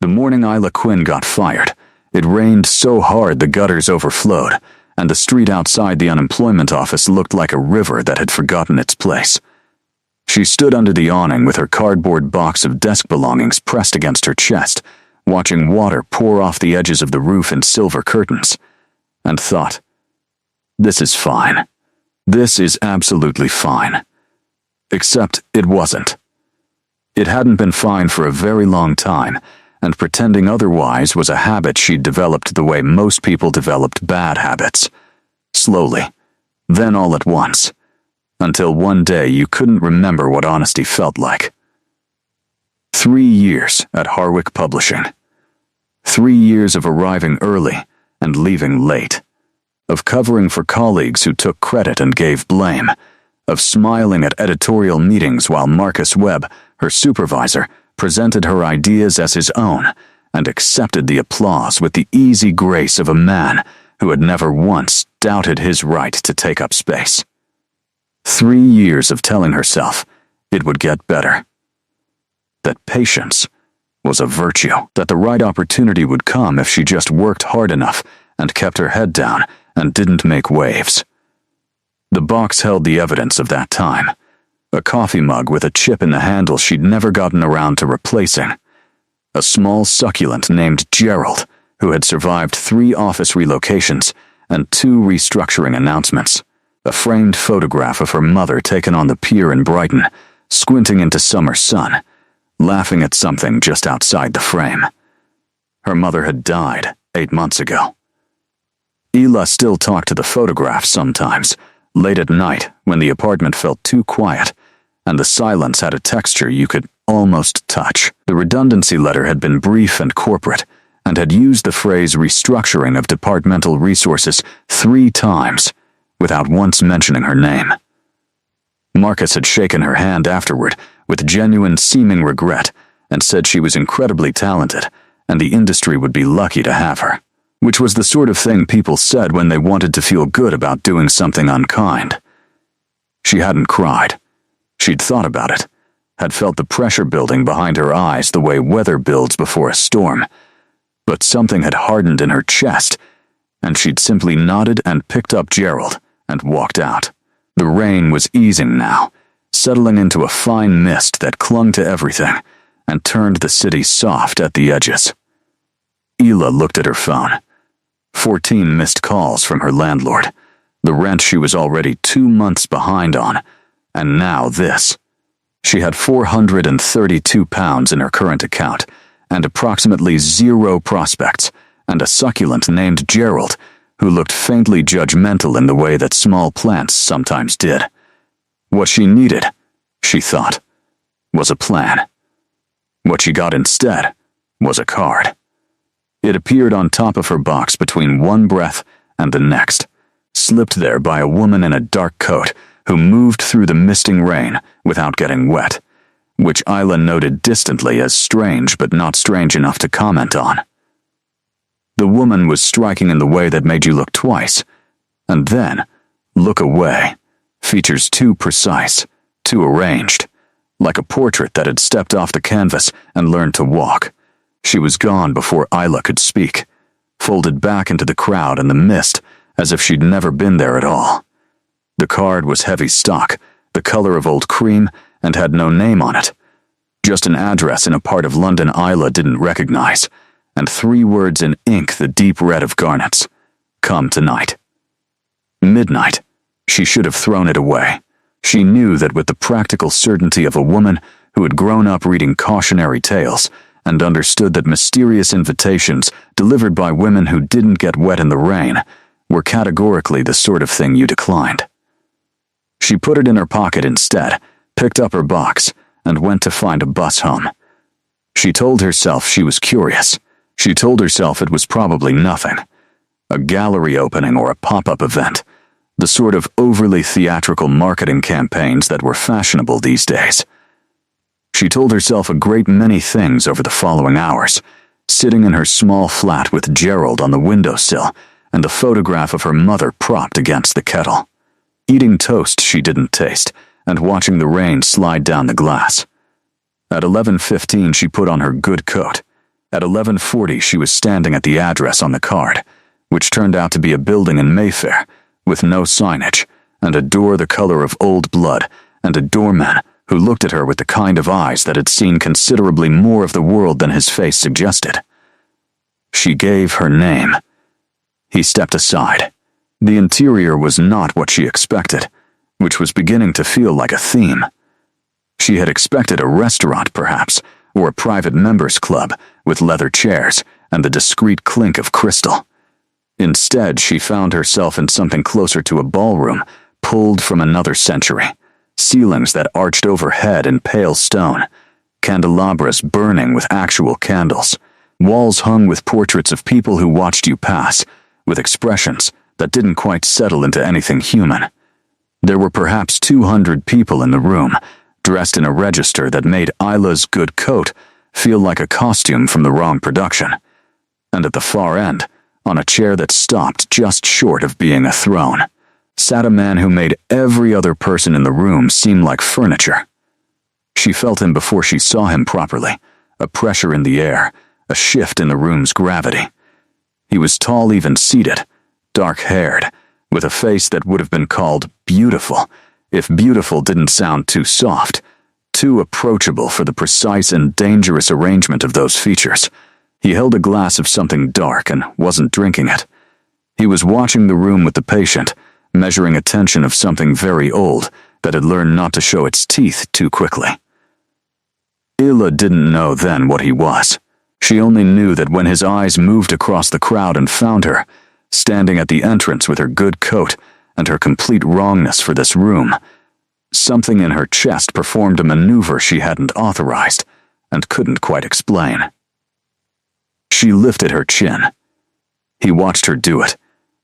The morning Isla Quinn got fired, it rained so hard the gutters overflowed, and the street outside the unemployment office looked like a river that had forgotten its place. She stood under the awning with her cardboard box of desk belongings pressed against her chest, watching water pour off the edges of the roof in silver curtains, and thought, "This is fine. This is absolutely fine." Except it wasn't. It hadn't been fine for a very long time, and pretending otherwise was a habit she'd developed the way most people developed bad habits. Slowly, then all at once, until one day you couldn't remember what honesty felt like. 3 years at Harwick Publishing. 3 years of arriving early and leaving late. Of covering for colleagues who took credit and gave blame. Of smiling at editorial meetings while Marcus Webb, her supervisor, presented her ideas as his own and accepted the applause with the easy grace of a man who had never once doubted his right to take up space. 3 years of telling herself it would get better. That patience was a virtue, that the right opportunity would come if she just worked hard enough and kept her head down and didn't make waves. The box held the evidence of that time. A coffee mug with a chip in the handle she'd never gotten around to replacing. A small succulent named Gerald, who had survived 3 office relocations and 2 restructuring announcements. A framed photograph of her mother taken on the pier in Brighton, squinting into summer sun, laughing at something just outside the frame. Her mother had died 8 months ago. Ela still talked to the photograph sometimes, late at night when the apartment felt too quiet, and the silence had a texture you could almost touch. The redundancy letter had been brief and corporate, and had used the phrase restructuring of departmental resources 3 times, without once mentioning her name. Marcus had shaken her hand afterward with genuine seeming regret and said she was incredibly talented, and the industry would be lucky to have her. Which was the sort of thing people said when they wanted to feel good about doing something unkind. She hadn't cried. She'd thought about it, had felt the pressure building behind her eyes the way weather builds before a storm. But something had hardened in her chest, and she'd simply nodded and picked up Gerald and walked out. The rain was easing now, settling into a fine mist that clung to everything and turned the city soft at the edges. Ela looked at her phone. 14 missed calls from her landlord, the rent she was already 2 months behind on, and now this. She had £432 in her current account, and approximately 0 prospects, and a succulent named Gerald, who looked faintly judgmental in the way that small plants sometimes did. What she needed, she thought, was a plan. What she got instead was a card. It appeared on top of her box between one breath and the next, slipped there by a woman in a dark coat who moved through the misting rain without getting wet, which Isla noted distantly as strange but not strange enough to comment on. The woman was striking in the way that made you look twice, and then look away, features too precise, too arranged, like a portrait that had stepped off the canvas and learned to walk. She was gone before Isla could speak, folded back into the crowd and the mist as if she'd never been there at all. The card was heavy stock, the color of old cream, and had no name on it. Just an address in a part of London Isla didn't recognize, and 3 words in ink the deep red of garnets. Come tonight. Midnight. She should have thrown it away. She knew that with the practical certainty of a woman who had grown up reading cautionary tales, and understood that mysterious invitations delivered by women who didn't get wet in the rain were categorically the sort of thing you declined. She put it in her pocket instead, picked up her box, and went to find a bus home. She told herself she was curious. She told herself it was probably nothing. A gallery opening or a pop-up event, the sort of overly theatrical marketing campaigns that were fashionable these days. She told herself a great many things over the following hours, sitting in her small flat with Gerald on the windowsill and the photograph of her mother propped against the kettle, eating toast she didn't taste and watching the rain slide down the glass. At 11:15 she put on her good coat. At 11:40, she was standing at the address on the card, which turned out to be a building in Mayfair, with no signage, and a door the color of old blood, and a doorman who looked at her with the kind of eyes that had seen considerably more of the world than his face suggested. She gave her name. He stepped aside. The interior was not what she expected, which was beginning to feel like a theme. She had expected a restaurant, perhaps, or a private members' club with leather chairs and the discreet clink of crystal. Instead, she found herself in something closer to a ballroom, pulled from another century. Ceilings that arched overhead in pale stone, candelabras burning with actual candles, walls hung with portraits of people who watched you pass, with expressions that didn't quite settle into anything human. There were perhaps 200 people in the room, dressed in a register that made Isla's good coat feel like a costume from the wrong production. And at the far end, on a chair that stopped just short of being a throne, sat a man who made every other person in the room seem like furniture. She felt him before she saw him properly, a pressure in the air, a shift in the room's gravity. He was tall even seated, dark-haired, with a face that would have been called beautiful, if beautiful didn't sound too soft, too approachable for the precise and dangerous arrangement of those features. He held a glass of something dark and wasn't drinking it. He was watching the room with the patient, measuring a tension of something very old that had learned not to show its teeth too quickly. Isla didn't know then what he was. She only knew that when his eyes moved across the crowd and found her, standing at the entrance with her good coat and her complete wrongness for this room, something in her chest performed a maneuver she hadn't authorized and couldn't quite explain. She lifted her chin. He watched her do it.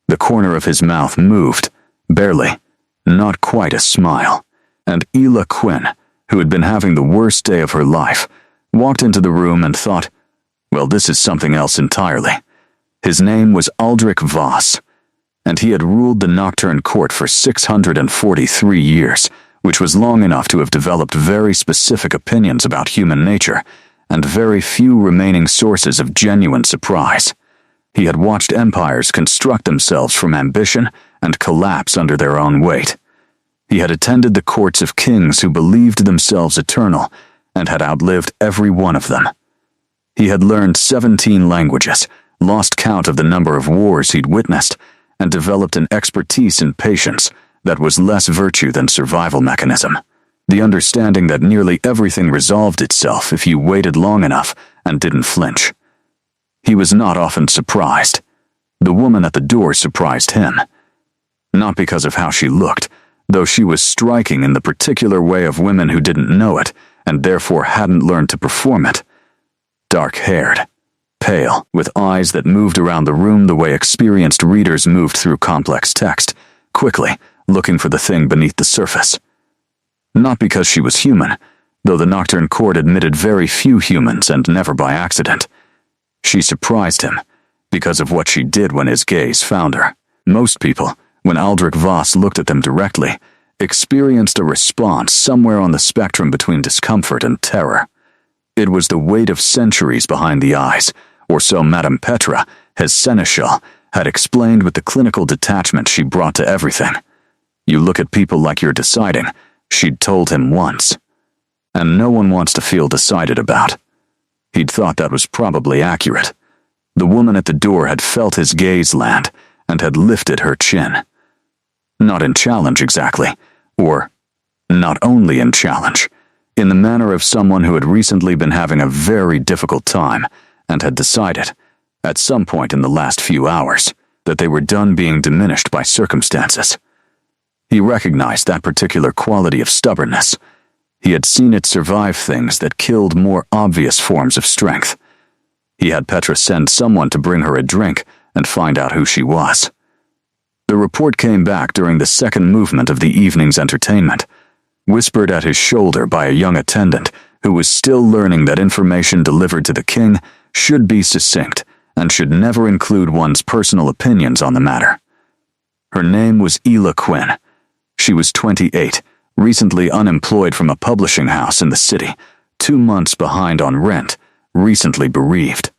The corner of his mouth moved, barely, not quite a smile, and Isla Quinn, who had been having the worst day of her life, walked into the room and thought, well, this is something else entirely. His name was Aldrich Voss, and he had ruled the Nocturne Court for 643 years, which was long enough to have developed very specific opinions about human nature, and very few remaining sources of genuine surprise. He had watched empires construct themselves from ambition and collapse under their own weight. He had attended the courts of kings who believed themselves eternal and had outlived every one of them. He had learned 17 languages, lost count of the number of wars he'd witnessed, and developed an expertise in patience that was less virtue than survival mechanism. The understanding that nearly everything resolved itself if you waited long enough and didn't flinch. He was not often surprised. The woman at the door surprised him. Not because of how she looked, though she was striking in the particular way of women who didn't know it and therefore hadn't learned to perform it. Dark-haired, pale, with eyes that moved around the room the way experienced readers moved through complex text, quickly, looking for the thing beneath the surface. Not because she was human, though the Nocturne Court admitted very few humans and never by accident. She surprised him, because of what she did when his gaze found her. Most people, when Aldrich Voss looked at them directly, experienced a response somewhere on the spectrum between discomfort and terror. It was the weight of centuries behind the eyes, or so Madame Petra, his seneschal, had explained with the clinical detachment she brought to everything. You look at people like you're deciding, she'd told him once. And no one wants to feel decided about. He'd thought that was probably accurate. The woman at the door had felt his gaze land and had lifted her chin. Not in challenge exactly, or not only in challenge, in the manner of someone who had recently been having a very difficult time and had decided, at some point in the last few hours, that they were done being diminished by circumstances. He recognized that particular quality of stubbornness. He had seen it survive things that killed more obvious forms of strength. He had Petra send someone to bring her a drink and find out who she was. The report came back during the second movement of the evening's entertainment, whispered at his shoulder by a young attendant who was still learning that information delivered to the king should be succinct and should never include one's personal opinions on the matter. Her name was Isla Quinn. She was 28, recently unemployed from a publishing house in the city, 2 months behind on rent, recently bereaved.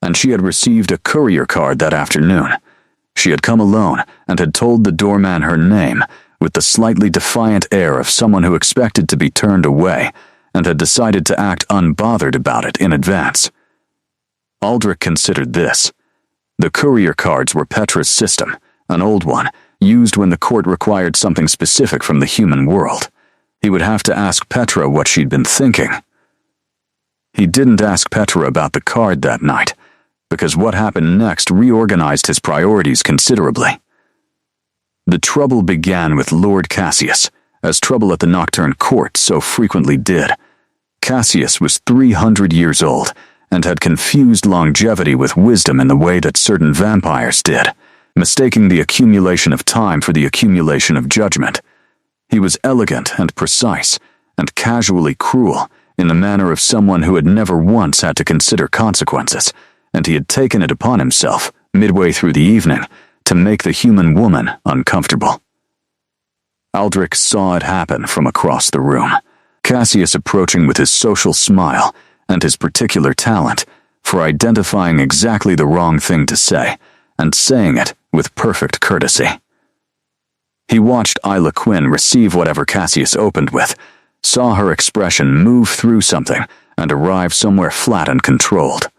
and she had received a courier card that afternoon. She had come alone and had told the doorman her name with the slightly defiant air of someone who expected to be turned away and had decided to act unbothered about it in advance. Aldrich considered this. The courier cards were Petra's system, an old one, used when the court required something specific from the human world. He would have to ask Petra what she'd been thinking. He didn't ask Petra about the card that night, because what happened next reorganized his priorities considerably. The trouble began with Lord Cassius, as trouble at the Nocturne Court so frequently did. Cassius was 300 years old, and had confused longevity with wisdom in the way that certain vampires did, mistaking the accumulation of time for the accumulation of judgment. He was elegant and precise, and casually cruel, in the manner of someone who had never once had to consider consequences, and he had taken it upon himself, midway through the evening, to make the human woman uncomfortable. Aldrich saw it happen from across the room, Cassius approaching with his social smile and his particular talent for identifying exactly the wrong thing to say and saying it with perfect courtesy. He watched Isla Quinn receive whatever Cassius opened with, saw her expression move through something and arrive somewhere flat and controlled.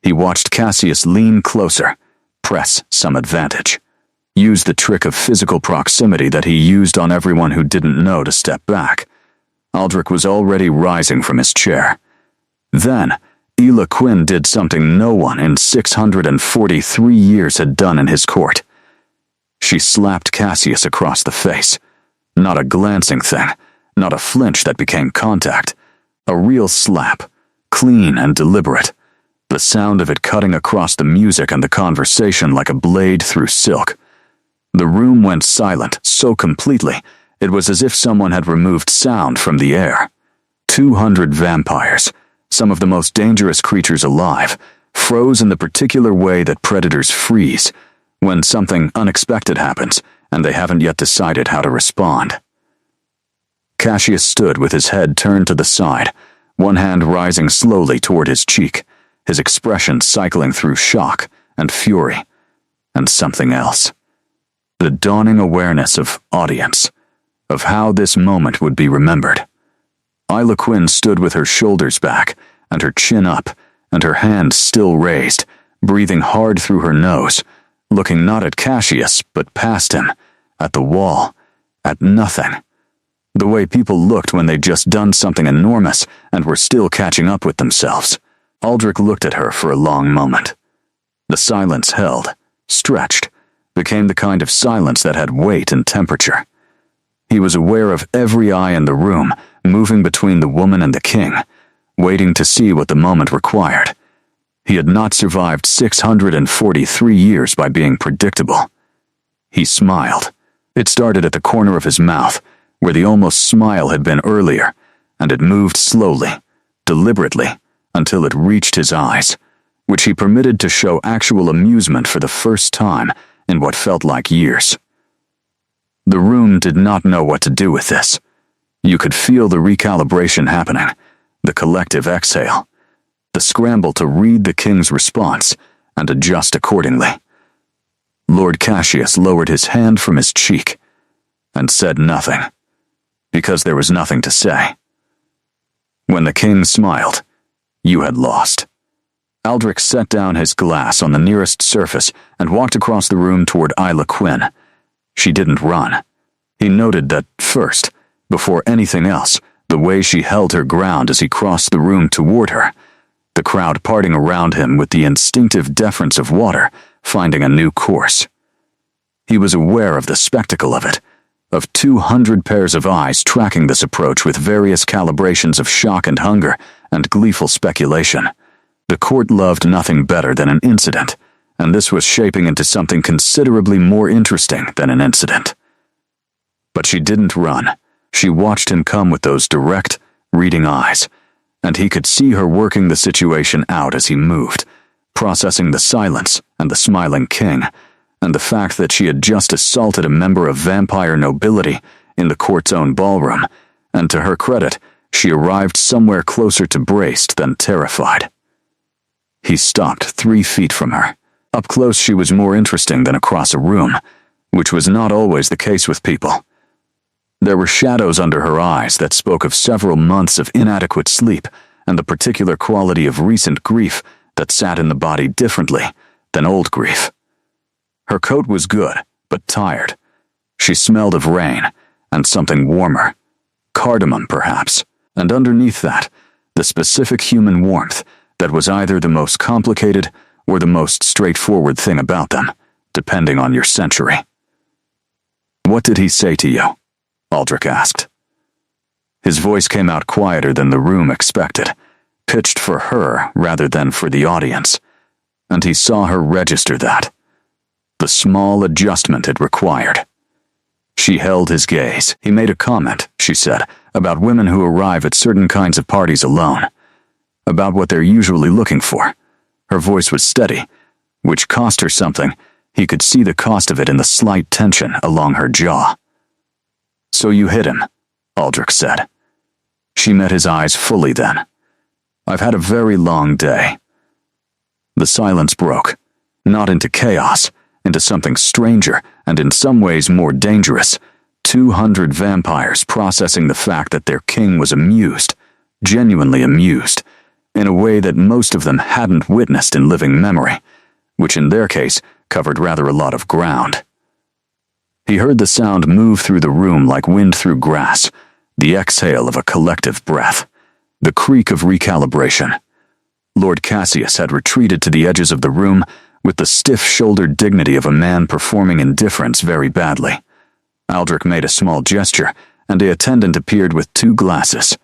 He watched Cassius lean closer, press some advantage, use the trick of physical proximity that he used on everyone who didn't know to step back. Aldrich was already rising from his chair. Then, Isla Quinn did something no one in 643 years had done in his court. She slapped Cassius across the face. Not a glancing thing, not a flinch that became contact. A real slap, clean and deliberate, the sound of it cutting across the music and the conversation like a blade through silk. The room went silent so completely, it was as if someone had removed sound from the air. 200 vampires, some of the most dangerous creatures alive, froze in the particular way that predators freeze when something unexpected happens and they haven't yet decided how to respond. Cassius stood with his head turned to the side, one hand rising slowly toward his cheek, his expression cycling through shock and fury and something else. The dawning awareness of audience, of how this moment would be remembered. Isla Quinn stood with her shoulders back and her chin up and her hands still raised, breathing hard through her nose, looking not at Cassius but past him, at the wall, at nothing. The way people looked when they'd just done something enormous and were still catching up with themselves. Aldrich looked at her for a long moment. The silence held, stretched, became the kind of silence that had weight and temperature. He was aware of every eye in the room, moving between the woman and the king, waiting to see what the moment required. He had not survived 643 years by being predictable. He smiled. It started at the corner of his mouth, where the almost smile had been earlier, and it moved slowly, deliberately, until it reached his eyes, which he permitted to show actual amusement for the first time in what felt like years. The room did not know what to do with this. You could feel the recalibration happening, the collective exhale, the scramble to read the king's response and adjust accordingly. Lord Cassius lowered his hand from his cheek and said nothing, because there was nothing to say. When the king smiled, you had lost. Aldrich set down his glass on the nearest surface and walked across the room toward Isla Quinn. She didn't run. He noted that first, before anything else, the way she held her ground as he crossed the room toward her, the crowd parting around him with the instinctive deference of water, finding a new course. He was aware of the spectacle of it, of 200 pairs of eyes tracking this approach with various calibrations of shock and hunger and gleeful speculation. The court loved nothing better than an incident, and this was shaping into something considerably more interesting than an incident. But she didn't run. She watched him come with those direct, reading eyes, and he could see her working the situation out as he moved, processing the silence and the smiling king, and the fact that she had just assaulted a member of vampire nobility in the court's own ballroom, and to her credit, she arrived somewhere closer to braced than terrified. He stopped 3 feet from her. Up close, she was more interesting than across a room, which was not always the case with people. There were shadows under her eyes that spoke of several months of inadequate sleep and the particular quality of recent grief that sat in the body differently than old grief. Her coat was good, but tired. She smelled of rain and something warmer, cardamom perhaps, and underneath that, the specific human warmth that was either the most complicated or the most straightforward thing about them, depending on your century. "What did he say to you?" Aldrich asked. His voice came out quieter than the room expected, pitched for her rather than for the audience, and he saw her register that. The small adjustment it required. She held his gaze. "He made a comment," she said, "about women who arrive at certain kinds of parties alone, about what they're usually looking for." Her voice was steady, which cost her something. He could see the cost of it in the slight tension along her jaw. "So you hit him," Aldrich said. She met his eyes fully then. "I've had a very long day." The silence broke, not into chaos, into something stranger and in some ways more dangerous. 200 vampires processing the fact that their king was amused, genuinely amused, in a way that most of them hadn't witnessed in living memory, which in their case covered rather a lot of ground. He heard the sound move through the room like wind through grass, the exhale of a collective breath, the creak of recalibration. Lord Cassius had retreated to the edges of the room with the stiff-shouldered dignity of a man performing indifference very badly. Aldrich made a small gesture, and the attendant appeared with 2 glasses.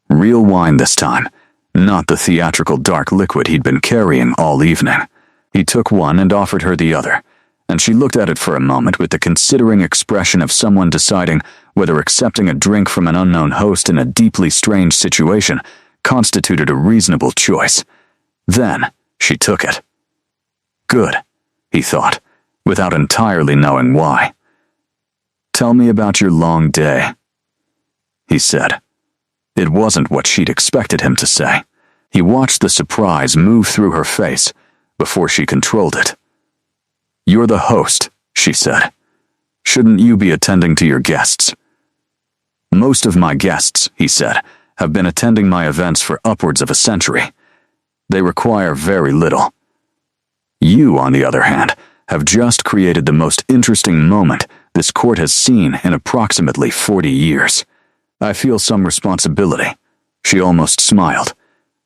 Real wine this time, not the theatrical dark liquid he'd been carrying all evening. He took one and offered her the other, and she looked at it for a moment with the considering expression of someone deciding whether accepting a drink from an unknown host in a deeply strange situation constituted a reasonable choice. Then she took it. "Good," he thought, without entirely knowing why. "Tell me about your long day," he said. It wasn't what she'd expected him to say. He watched the surprise move through her face before she controlled it. "You're the host," she said. "Shouldn't you be attending to your guests?" "Most of my guests," he said, "have been attending my events for upwards of a century. They require very little. You, on the other hand, have just created the most interesting moment this court has seen in approximately 40 years. I feel some responsibility." She almost smiled.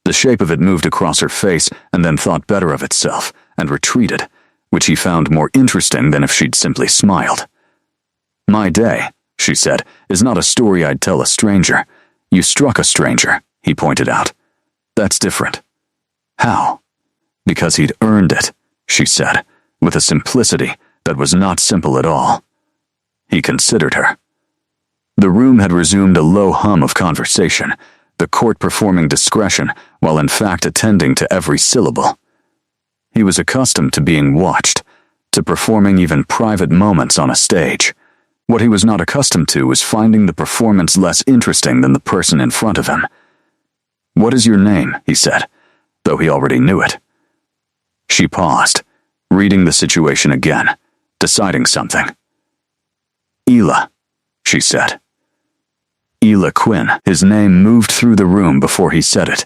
The shape of it moved across her face and then thought better of itself and retreated, which he found more interesting than if she'd simply smiled. "My day," she said, "is not a story I'd tell a stranger. You struck a stranger," he pointed out. "That's different." "How?" "Because he'd earned it," she said, with a simplicity that was not simple at all. He considered her. The room had resumed a low hum of conversation, the court performing discretion while in fact attending to every syllable. He was accustomed to being watched, to performing even private moments on a stage. What he was not accustomed to was finding the performance less interesting than the person in front of him. "What is your name?" he said, though he already knew it. She paused, reading the situation again, deciding something. "Ela," she said. Ela Quinn. His name moved through the room before he said it,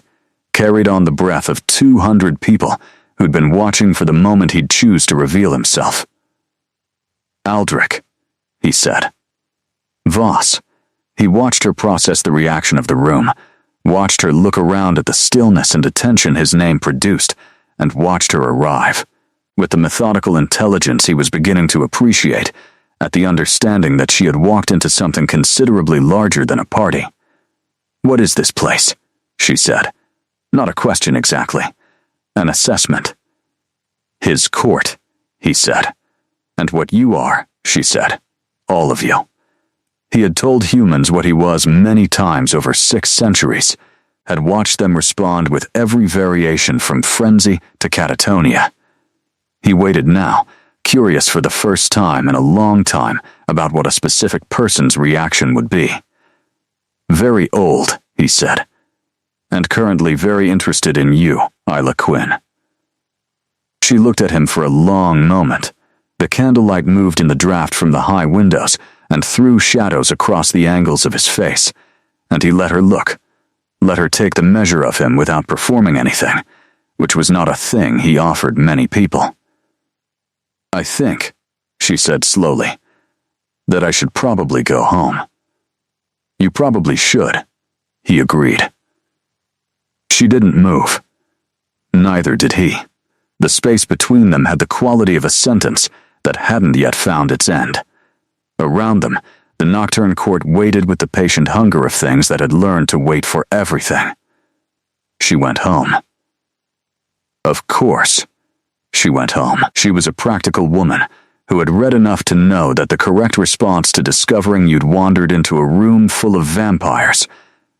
carried on the breath of 200 people who'd been watching for the moment he'd choose to reveal himself. "Aldrich," he said. "Voss." He watched her process the reaction of the room, watched her look around at the stillness and attention his name produced, and watched her arrive, with the methodical intelligence he was beginning to appreciate, at the understanding that she had walked into something considerably larger than a party. "What is this place?" she said. Not a question exactly. An assessment. "His court," he said. "And what you are," she said. "All of you." He had told humans what he was many times over 6 centuries, had watched them respond with every variation from frenzy to catatonia. He waited now, curious for the first time in a long time about what a specific person's reaction would be. "Very old," he said, "and currently very interested in you, Ela Quinn." She looked at him for a long moment. The candlelight moved in the draft from the high windows and threw shadows across the angles of his face, and he let her look, let her take the measure of him without performing anything, which was not a thing he offered many people. "I think," she said slowly, "that I should probably go home." "You probably should," he agreed. She didn't move. Neither did he. The space between them had the quality of a sentence that hadn't yet found its end. Around them, the nocturne court waited with the patient hunger of things that had learned to wait for everything. She went home. Of course, she went home. She was a practical woman who had read enough to know that the correct response to discovering you'd wandered into a room full of vampires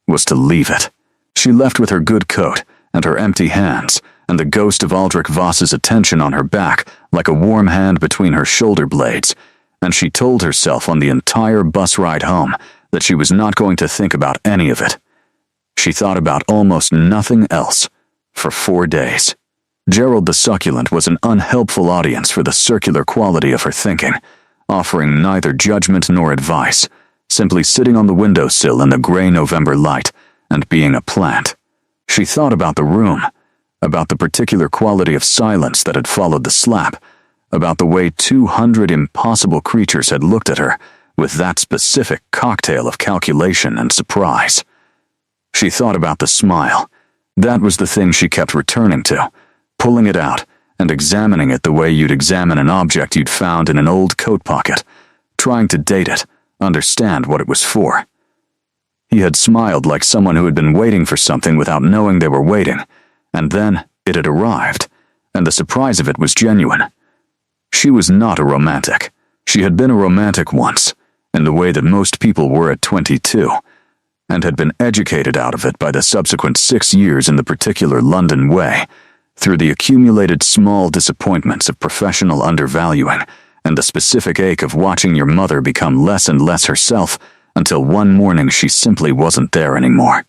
was to leave it. She left with her good coat and her empty hands, and the ghost of Aldrich Voss's attention on her back like a warm hand between her shoulder blades, and she told herself on the entire bus ride home that she was not going to think about any of it. She thought about almost nothing else for 4 days. Gerald the Succulent was an unhelpful audience for the circular quality of her thinking, offering neither judgment nor advice, simply sitting on the windowsill in the gray November light and being a plant. She thought about the room, about the particular quality of silence that had followed the slap, about the way 200 impossible creatures had looked at her with that specific cocktail of calculation and surprise. She thought about the smile. That was the thing she kept returning to, pulling it out and examining it the way you'd examine an object you'd found in an old coat pocket, trying to date it, understand what it was for. He had smiled like someone who had been waiting for something without knowing they were waiting, and then it had arrived, and the surprise of it was genuine. She was not a romantic. She had been a romantic once, in the way that most people were at 22, and had been educated out of it by the subsequent 6 years in the particular London way, through the accumulated small disappointments of professional undervaluing and the specific ache of watching your mother become less and less herself until one morning she simply wasn't there anymore.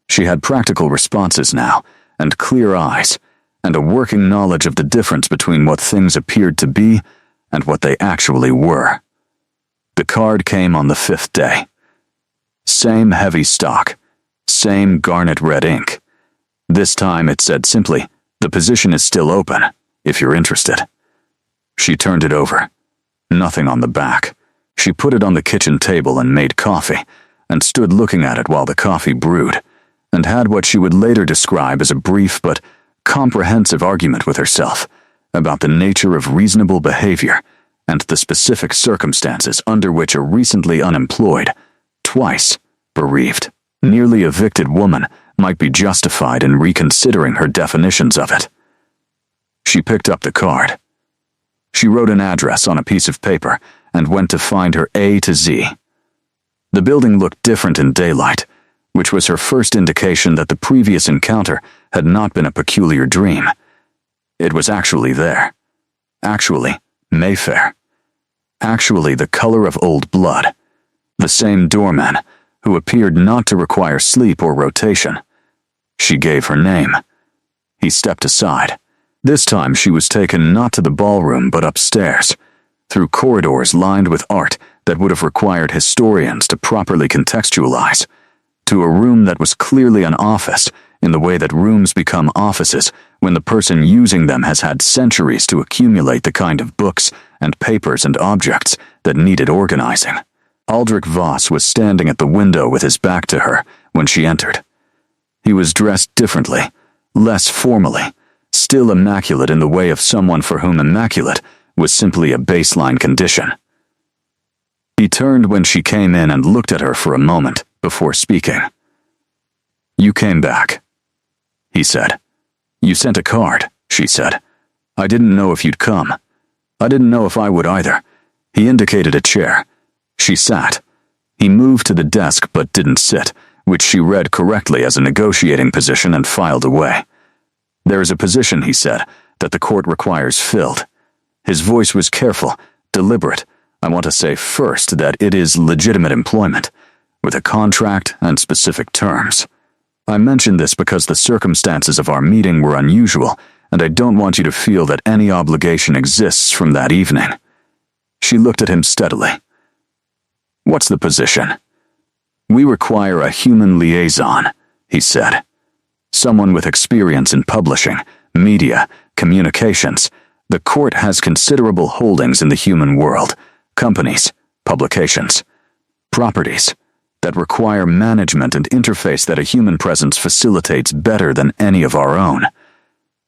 She had practical responses now, and clear eyes, and a working knowledge of the difference between what things appeared to be and what they actually were. The card came on the 5th day. Same heavy stock, same garnet red ink. This time it said simply, "The position is still open, if you're interested." She turned it over. Nothing on the back. She put it on the kitchen table and made coffee, and stood looking at it while the coffee brewed, and had what she would later describe as a brief but comprehensive argument with herself about the nature of reasonable behavior and the specific circumstances under which a recently unemployed, twice bereaved, nearly evicted woman might be justified in reconsidering her definitions of it. She picked up the card. She wrote an address on a piece of paper and went to find her A to Z. The building looked different in daylight, which was her first indication that the previous encounter had not been a peculiar dream. It was actually there. Actually, Mayfair. Actually the color of old blood. The same doorman, who appeared not to require sleep or rotation. She gave her name. He stepped aside. This time she was taken not to the ballroom but upstairs, through corridors lined with art that would have required historians to properly contextualize, to a room that was clearly an office in the way that rooms become offices when the person using them has had centuries to accumulate the kind of books and papers and objects that needed organizing. Aldrich Voss was standing at the window with his back to her when she entered. He was dressed differently, less formally, still immaculate in the way of someone for whom immaculate was simply a baseline condition. He turned when she came in and looked at her for a moment before speaking. "You came back," he said. "You sent a card," she said. "I didn't know if you'd come. I didn't know if I would either." He indicated a chair. She sat. He moved to the desk but didn't sit, which she read correctly as a negotiating position and filed away. "There is a position," he said, "that the court requires filled." His voice was careful, deliberate. "I want to say first that it is legitimate employment, with a contract and specific terms. I mention this because the circumstances of our meeting were unusual, and I don't want you to feel that any obligation exists from that evening." She looked at him steadily. "What's the position?" "We require a human liaison," he said. "Someone with experience in publishing, media, communications. The court has considerable holdings in the human world, companies, publications, properties, that require management and interface that a human presence facilitates better than any of our own.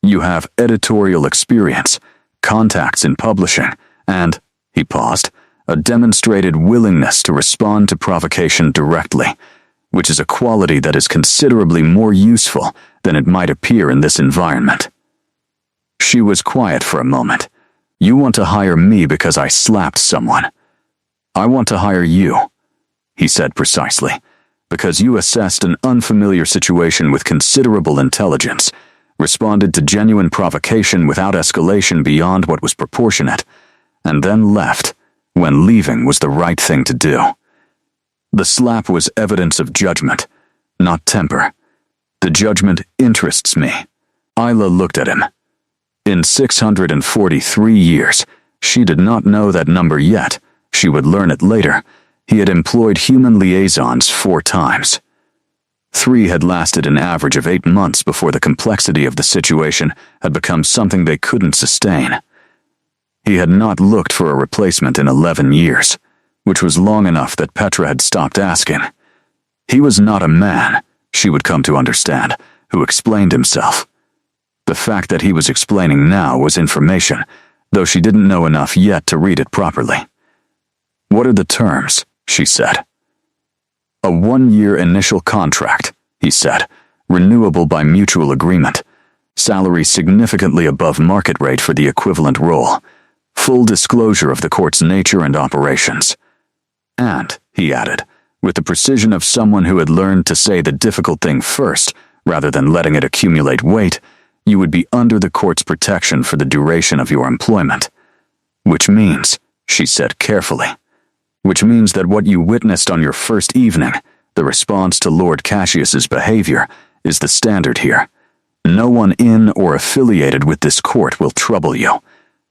You have editorial experience, contacts in publishing, and," he paused, "a demonstrated willingness to respond to provocation directly, which is a quality that is considerably more useful than it might appear in this environment." She was quiet for a moment. "You want to hire me because I slapped someone. I want to hire you," he said precisely, "because you assessed an unfamiliar situation with considerable intelligence, responded to genuine provocation without escalation beyond what was proportionate, and then left when leaving was the right thing to do. The slap was evidence of judgment, not temper. The judgment interests me." Isla looked at him. In 643 years, she did not know that number yet. She would learn it later. He had employed human liaisons 4 times. 3 had lasted an average of 8 months before the complexity of the situation had become something they couldn't sustain. He had not looked for a replacement in 11 years, which was long enough that Petra had stopped asking. He was not a man, she would come to understand, who explained himself. The fact that he was explaining now was information, though she didn't know enough yet to read it properly. "What are the terms?" she said. "A 1-year initial contract," he said, "renewable by mutual agreement. Salary significantly above market rate for the equivalent role. Full disclosure of the court's nature and operations. And," he added, with the precision of someone who had learned to say the difficult thing first, rather than letting it accumulate weight, "you would be under the court's protection for the duration of your employment. Which means," she said carefully, "which means that what you witnessed on your first evening, the response to Lord Cassius's behavior, is the standard here. No one in or affiliated with this court will trouble you.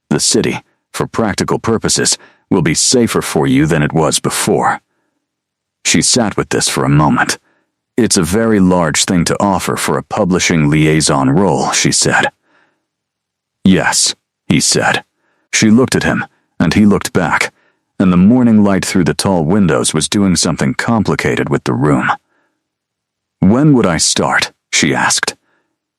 The city, for practical purposes, will be safer for you than it was before." She sat with this for a moment. "It's a very large thing to offer for a publishing liaison role," she said. "Yes," he said. She looked at him, and he looked back, and the morning light through the tall windows was doing something complicated with the room. "When would I start?" she asked.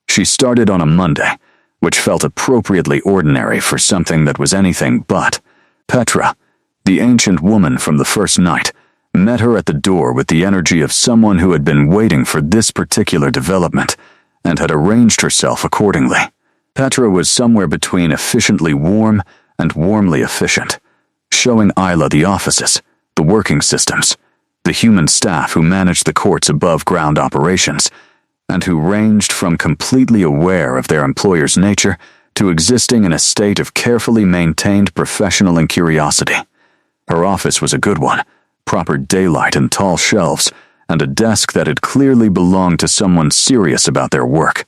She started on a Monday, which felt appropriately ordinary for something that was anything but. Petra, the ancient woman from the first night, met her at the door with the energy of someone who had been waiting for this particular development and had arranged herself accordingly. Petra was somewhere between efficiently warm and warmly efficient, showing Isla the offices, the working systems, the human staff who managed the court's above-ground operations, and who ranged from completely aware of their employer's nature to existing in a state of carefully maintained professional incuriosity. Her office was a good one, proper daylight and tall shelves, and a desk that had clearly belonged to someone serious about their work.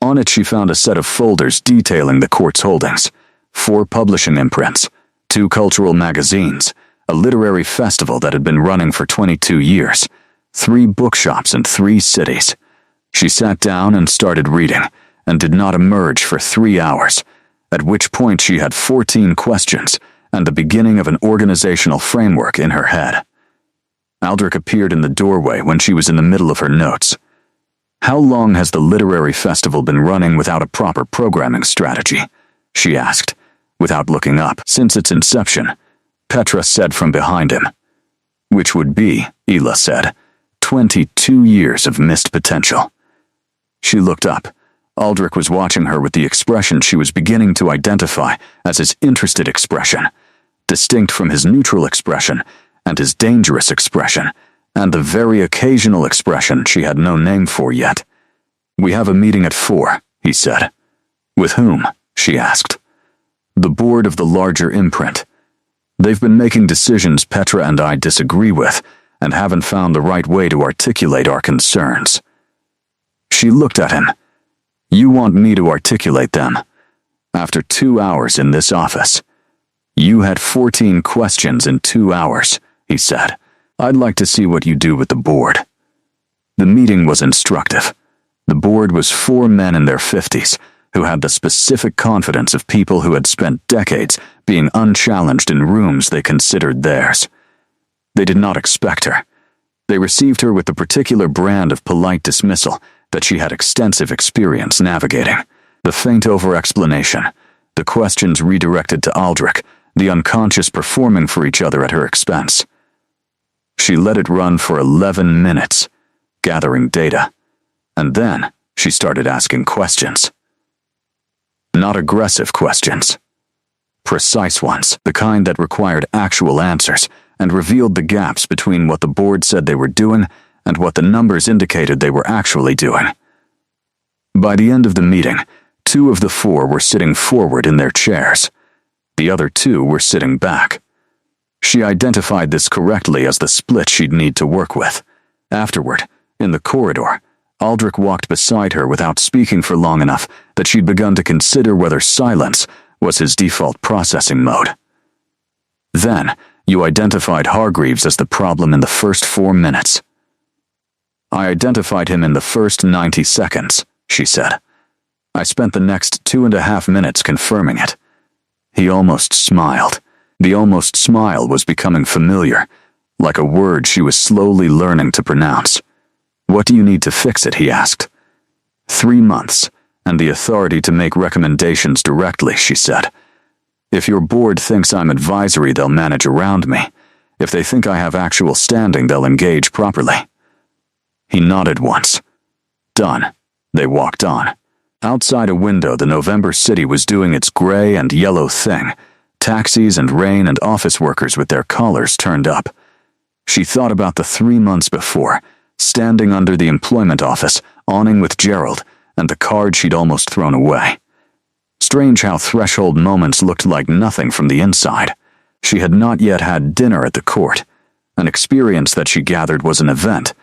On it she found a set of folders detailing the court's holdings, 4 publishing imprints, 2 cultural magazines, a literary festival that had been running for 22 years, 3 bookshops in 3 cities. She sat down and started reading, and did not emerge for 3 hours, at which point she had 14 questions and the beginning of an organizational framework in her head. Aldrich appeared in the doorway when she was in the middle of her notes. "How long has the literary festival been running without a proper programming strategy?" she asked, without looking up. "Since its inception," Petra said from behind him. "Which would be," Ela said, 22 years of missed potential." She looked up. Aldrich was watching her with the expression she was beginning to identify as his interested expression, distinct from his neutral expression and his dangerous expression, and the very occasional expression she had no name for yet. "We have a meeting at 4, he said. "With whom?" she asked. "The board of the larger imprint. They've been making decisions Petra and I disagree with, and haven't found the right way to articulate our concerns." She looked at him. You want me to articulate them. After 2 hours in this office. You had 14 questions in 2 hours, he said. I'd like to see what you do with the board. The meeting was instructive. The board was 4 men in their 50s who had the specific confidence of people who had spent decades being unchallenged in rooms they considered theirs. They did not expect her. They received her with the particular brand of polite dismissal that she had extensive experience navigating. The faint over-explanation, the questions redirected to Aldrich, the unconscious performing for each other at her expense. She let it run for 11 minutes, gathering data, and then she started asking questions. Not aggressive questions. Precise ones, the kind that required actual answers and revealed the gaps between what the board said they were doing and what the numbers indicated they were actually doing. By the end of the meeting, 2 of the 4 were sitting forward in their chairs. The other 2 were sitting back. She identified this correctly as the split she'd need to work with. Afterward, in the corridor, Aldrich walked beside her without speaking for long enough that she'd begun to consider whether silence was his default processing mode. Then, you identified Hargreaves as the problem in the first 4 minutes. I identified him in the first 90 seconds, she said. I spent the next 2.5 minutes confirming it. He almost smiled. The almost smile was becoming familiar, like a word she was slowly learning to pronounce. What do you need to fix it, he asked. 3 months, and the authority to make recommendations directly, she said. If your board thinks I'm advisory, they'll manage around me. If they think I have actual standing, they'll engage properly. He nodded once. Done. They walked on. Outside a window, the November city was doing its gray and yellow thing. Taxis and rain and office workers with their collars turned up. She thought about the 3 months before, standing under the employment office, awning with Gerald, and the card she'd almost thrown away. Strange how threshold moments looked like nothing from the inside. She had not yet had dinner at the court. An experience that she gathered was an event,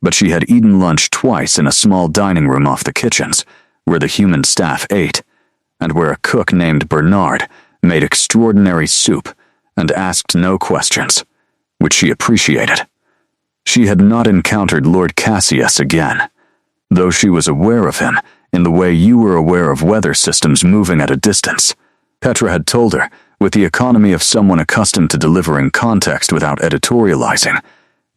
but she had eaten lunch twice in a small dining room off the kitchens, where the human staff ate, and where a cook named Bernard made extraordinary soup and asked no questions, which she appreciated. She had not encountered Lord Cassius again, though she was aware of him in the way you were aware of weather systems moving at a distance. Petra had told her, with the economy of someone accustomed to delivering context without editorializing,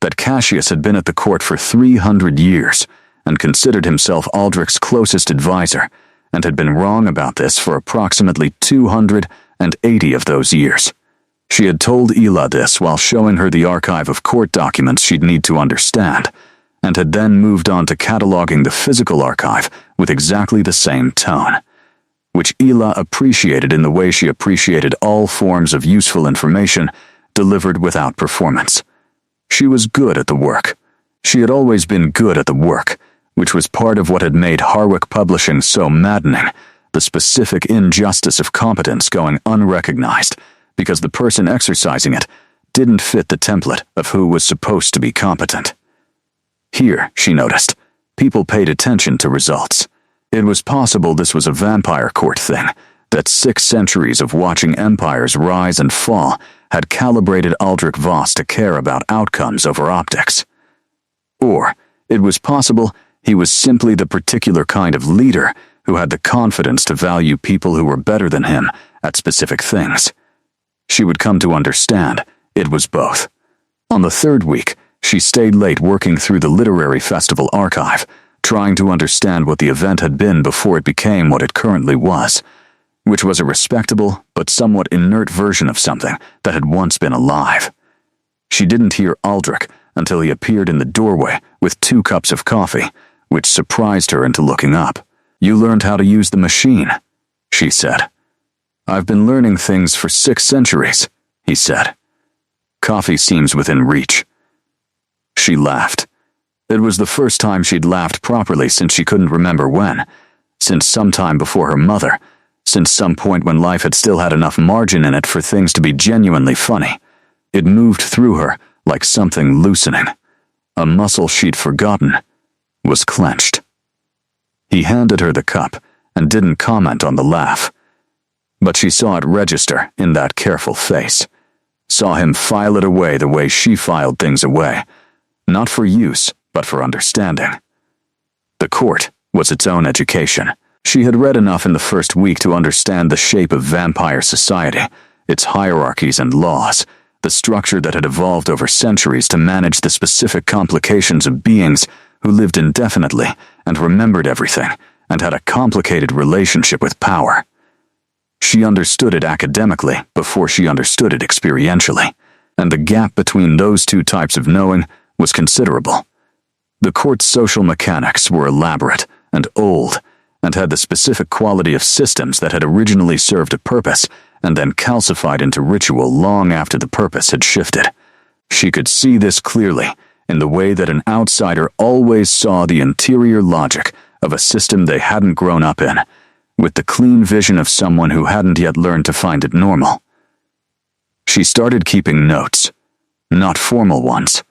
that Cassius had been at the court for 300 years and considered himself Aldrich's closest advisor, and had been wrong about this for approximately 280 of those years. She had told Ela this while showing her the archive of court documents she'd need to understand, and had then moved on to cataloging the physical archive with exactly the same tone, which Ela appreciated in the way she appreciated all forms of useful information delivered without performance. She was good at the work. She had always been good at the work, which was part of what had made Harwick Publishing so maddening, the specific injustice of competence going unrecognized, because the person exercising it didn't fit the template of who was supposed to be competent. Here, she noticed, people paid attention to results. It was possible this was a vampire court thing, that 6 centuries of watching empires rise and fall had calibrated Aldrich Voss to care about outcomes over optics. Or, it was possible he was simply the particular kind of leader who had the confidence to value people who were better than him at specific things. She would come to understand it was both. On the 3rd week, she stayed late working through the literary festival archive, trying to understand what the event had been before it became what it currently was, which was a respectable but somewhat inert version of something that had once been alive. She didn't hear Aldrich until he appeared in the doorway with 2 cups of coffee, which surprised her into looking up. "You learned how to use the machine," she said. "I've been learning things for 6 centuries, he said. "Coffee seems within reach." She laughed. It was the first time she'd laughed properly since she couldn't remember when, since sometime before her mother, since some point when life had still had enough margin in it for things to be genuinely funny. It moved through her like something loosening. A muscle she'd forgotten was clenched. He handed her the cup, and didn't comment on the laugh. But she saw it register in that careful face, saw him file it away the way she filed things away, not for use, but for understanding. The court was its own education. She had read enough in the first week to understand the shape of vampire society, its hierarchies and laws, the structure that had evolved over centuries to manage the specific complications of beings who lived indefinitely and remembered everything and had a complicated relationship with power. She understood it academically before she understood it experientially, and the gap between those two types of knowing was considerable. The court's social mechanics were elaborate and old, and had the specific quality of systems that had originally served a purpose and then calcified into ritual long after the purpose had shifted. She could see this clearly in the way that an outsider always saw the interior logic of a system they hadn't grown up in, with the clean vision of someone who hadn't yet learned to find it normal. She started keeping notes, not formal ones,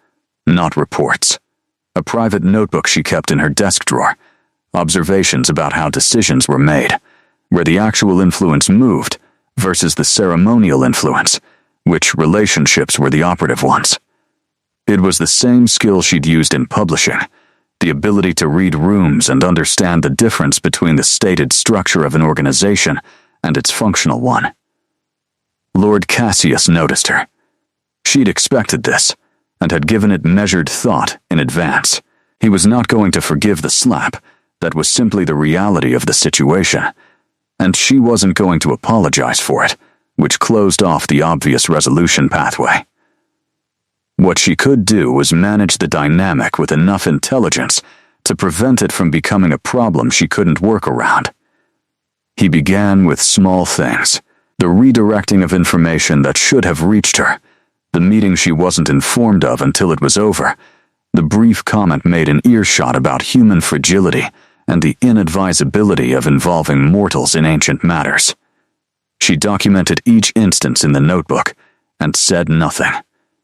not reports. A private notebook she kept in her desk drawer, observations about how decisions were made, where the actual influence moved versus the ceremonial influence, which relationships were the operative ones. It was the same skill she'd used in publishing, the ability to read rooms and understand the difference between the stated structure of an organization and its functional one. Lord Cassius noticed her. She'd expected this, and had given it measured thought in advance. He was not going to forgive the slap. That was simply the reality of the situation, and she wasn't going to apologize for it, which closed off the obvious resolution pathway. What she could do was manage the dynamic with enough intelligence to prevent it from becoming a problem she couldn't work around. He began with small things, the redirecting of information that should have reached her, the meeting she wasn't informed of until it was over, the brief comment made in earshot about human fragility and the inadvisability of involving mortals in ancient matters. She documented each instance in the notebook and said nothing.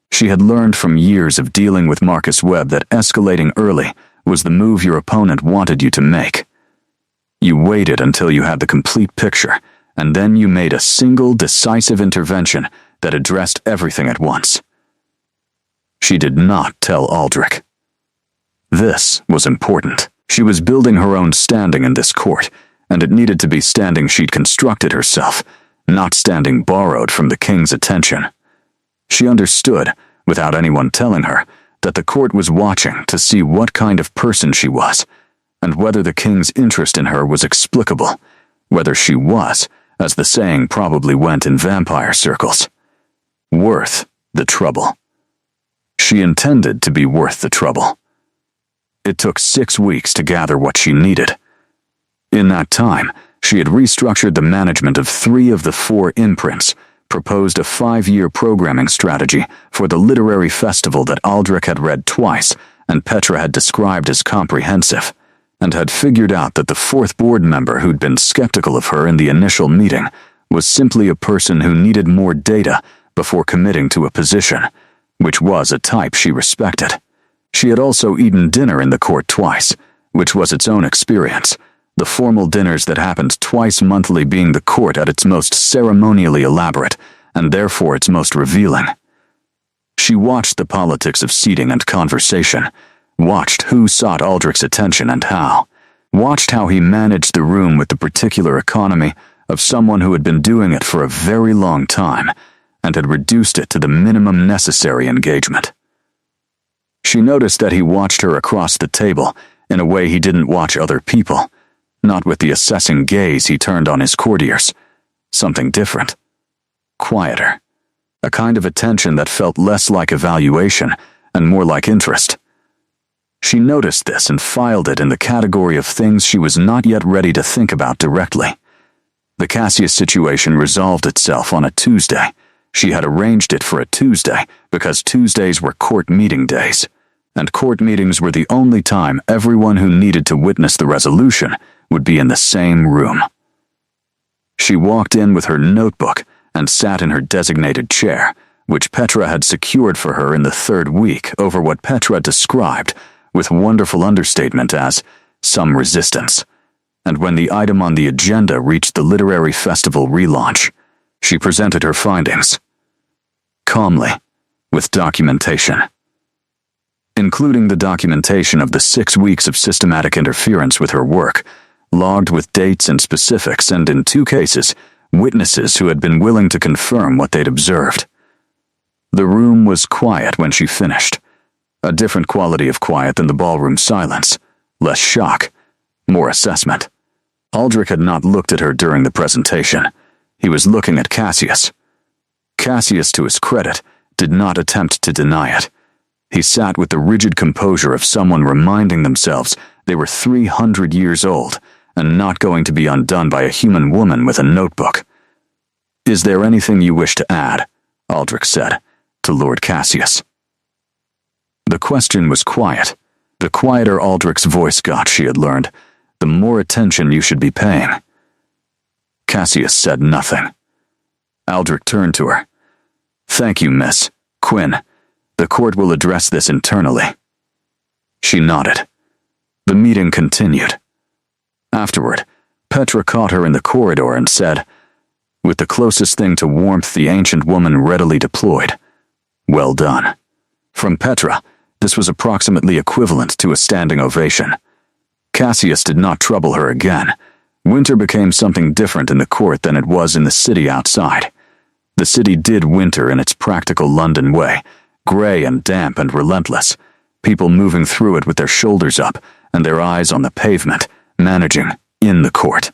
She had learned from years of dealing with Marcus Webb that escalating early was the move your opponent wanted you to make. You waited until you had the complete picture, and then you made a single decisive intervention that addressed everything at once. She did not tell Aldrich. This was important. She was building her own standing in this court, and it needed to be standing she'd constructed herself, not standing borrowed from the king's attention. She understood, without anyone telling her, that the court was watching to see what kind of person she was, and whether the king's interest in her was explicable, whether she was, as the saying probably went in vampire circles, worth the trouble. She intended to be worth the trouble. It took 6 weeks to gather what she needed. In that time, she had restructured the management of 3 of the 4 imprints, proposed a 5-year programming strategy for the literary festival that Aldrich had read twice and Petra had described as comprehensive, and had figured out that the 4th board member who'd been skeptical of her in the initial meeting was simply a person who needed more data before committing to a position, which was a type she respected. She had also eaten dinner in the court twice, which was its own experience, the formal dinners that happened twice monthly being the court at its most ceremonially elaborate, and therefore its most revealing. She watched the politics of seating and conversation, watched who sought Aldrich's attention and how, watched how he managed the room with the particular economy of someone who had been doing it for a very long time, and had reduced it to the minimum necessary engagement. She noticed that he watched her across the table in a way he didn't watch other people, not with the assessing gaze he turned on his courtiers. Something different. Quieter. A kind of attention that felt less like evaluation and more like interest. She noticed this and filed it in the category of things she was not yet ready to think about directly. The Cassius situation resolved itself on a Tuesday. She had arranged it for a Tuesday because Tuesdays were court meeting days, and court meetings were the only time everyone who needed to witness the resolution would be in the same room. She walked in with her notebook and sat in her designated chair, which Petra had secured for her in the 3rd week over what Petra described with wonderful understatement as some resistance, and when the item on the agenda reached the literary festival relaunch, she presented her findings. Calmly, with documentation. Including the documentation of the 6 weeks of systematic interference with her work, logged with dates and specifics, and in 2 cases, witnesses who had been willing to confirm what they'd observed. The room was quiet when she finished. A different quality of quiet than the ballroom silence. Less shock, more assessment. Aldrich had not looked at her during the presentation. He was looking at Cassius. Cassius, to his credit, did not attempt to deny it. He sat with the rigid composure of someone reminding themselves they were 300 years old and not going to be undone by a human woman with a notebook. "Is there anything you wish to add?" Aldrich said, to Lord Cassius. The question was quiet. The quieter Aldrich's voice got, she had learned, the more attention you should be paying. Cassius said nothing. Aldrich turned to her. "Thank you, Miss Quinn. The court will address this internally." She nodded. The meeting continued. Afterward, Petra caught her in the corridor and said, with the closest thing to warmth the ancient woman readily deployed, "Well done." From Petra, this was approximately equivalent to a standing ovation. Cassius did not trouble her again. Winter became something different in the court than it was in the city outside. The city did winter in its practical London way, gray and damp and relentless, people moving through it with their shoulders up and their eyes on the pavement, managing in the court.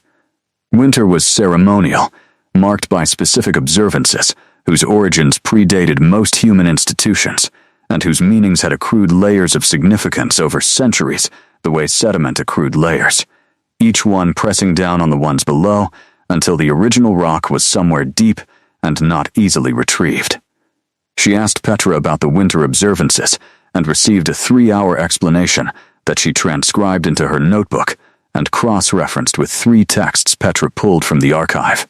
Winter was ceremonial, marked by specific observances whose origins predated most human institutions, and whose meanings had accrued layers of significance over centuries the way sediment accrued layers, each one pressing down on the ones below until the original rock was somewhere deep and not easily retrieved. She asked Petra about the winter observances and received a 3-hour explanation that she transcribed into her notebook and cross-referenced with 3 texts Petra pulled from the archive.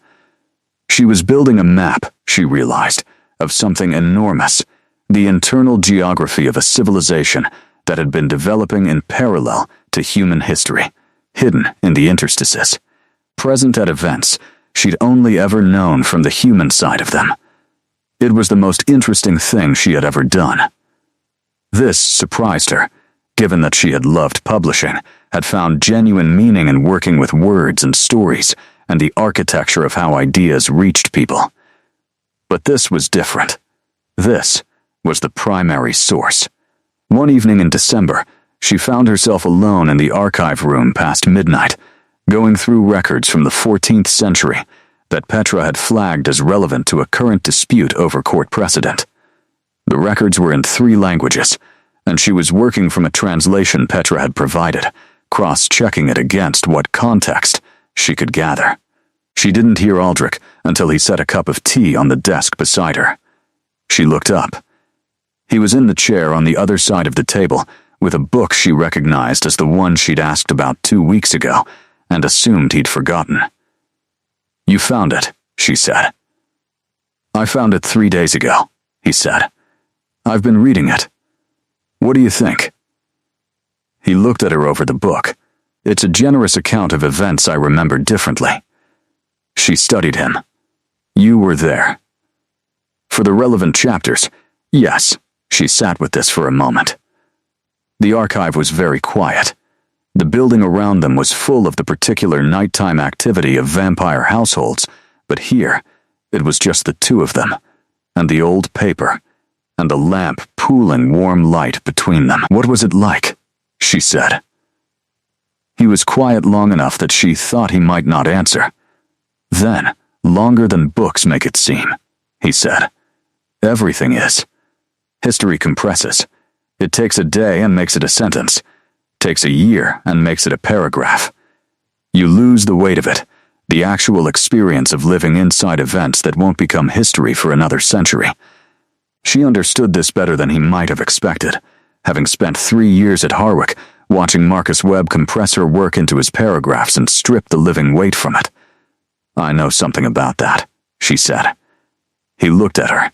She was building a map, she realized, of something enormous, the internal geography of a civilization that had been developing in parallel to human history, hidden in the interstices, present at events she'd only ever known from the human side of them. It was the most interesting thing she had ever done. This surprised her, given that she had loved publishing, had found genuine meaning in working with words and stories and the architecture of how ideas reached people. But this was different. This was the primary source. One evening in December, she found herself alone in the archive room past midnight, going through records from the 14th century that Petra had flagged as relevant to a current dispute over court precedent. The records were in 3 languages, and she was working from a translation Petra had provided, cross-checking it against what context she could gather. She didn't hear Aldrich until he set a cup of tea on the desk beside her. She looked up. He was in the chair on the other side of the table, with a book she recognized as the one she'd asked about 2 weeks ago, and assumed he'd forgotten. "You found it," she said. "I found it 3 days ago," he said. "I've been reading it. What do you think?" He looked at her over the book. "It's a generous account of events I remember differently." She studied him. "You were there." For the relevant chapters, yes, she sat with this for a moment. The archive was very quiet. The building around them was full of the particular nighttime activity of vampire households, but here, it was just the 2 of them, and the old paper, and the lamp pooling warm light between them. "What was it like?" she said. He was quiet long enough that she thought he might not answer. "Then, longer than books make it seem," he said. "Everything is. History compresses. It takes a day and makes it a sentence. Takes a year and makes it a paragraph. You lose the weight of it, the actual experience of living inside events that won't become history for another century." She understood this better than he might have expected, having spent 3 years at Harwick, watching Marcus Webb compress her work into his paragraphs and strip the living weight from it. "I know something about that," she said. He looked at her.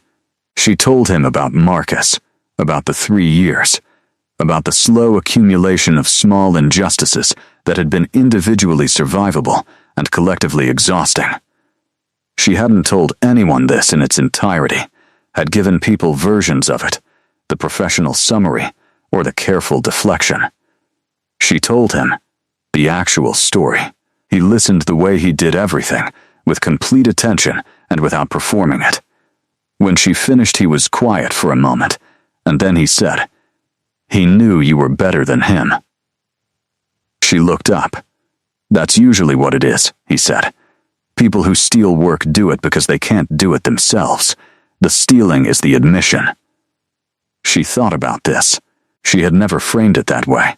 She told him about Marcus, about the 3 years, about the slow accumulation of small injustices that had been individually survivable and collectively exhausting. She hadn't told anyone this in its entirety, had given people versions of it, the professional summary, or the careful deflection. She told him the actual story. He listened the way he did everything, with complete attention and without performing it. When she finished, he was quiet for a moment, and then he said, "He knew you were better than him." She looked up. "That's usually what it is," he said. "People who steal work do it because they can't do it themselves. The stealing is the admission." She thought about this. She had never framed it that way,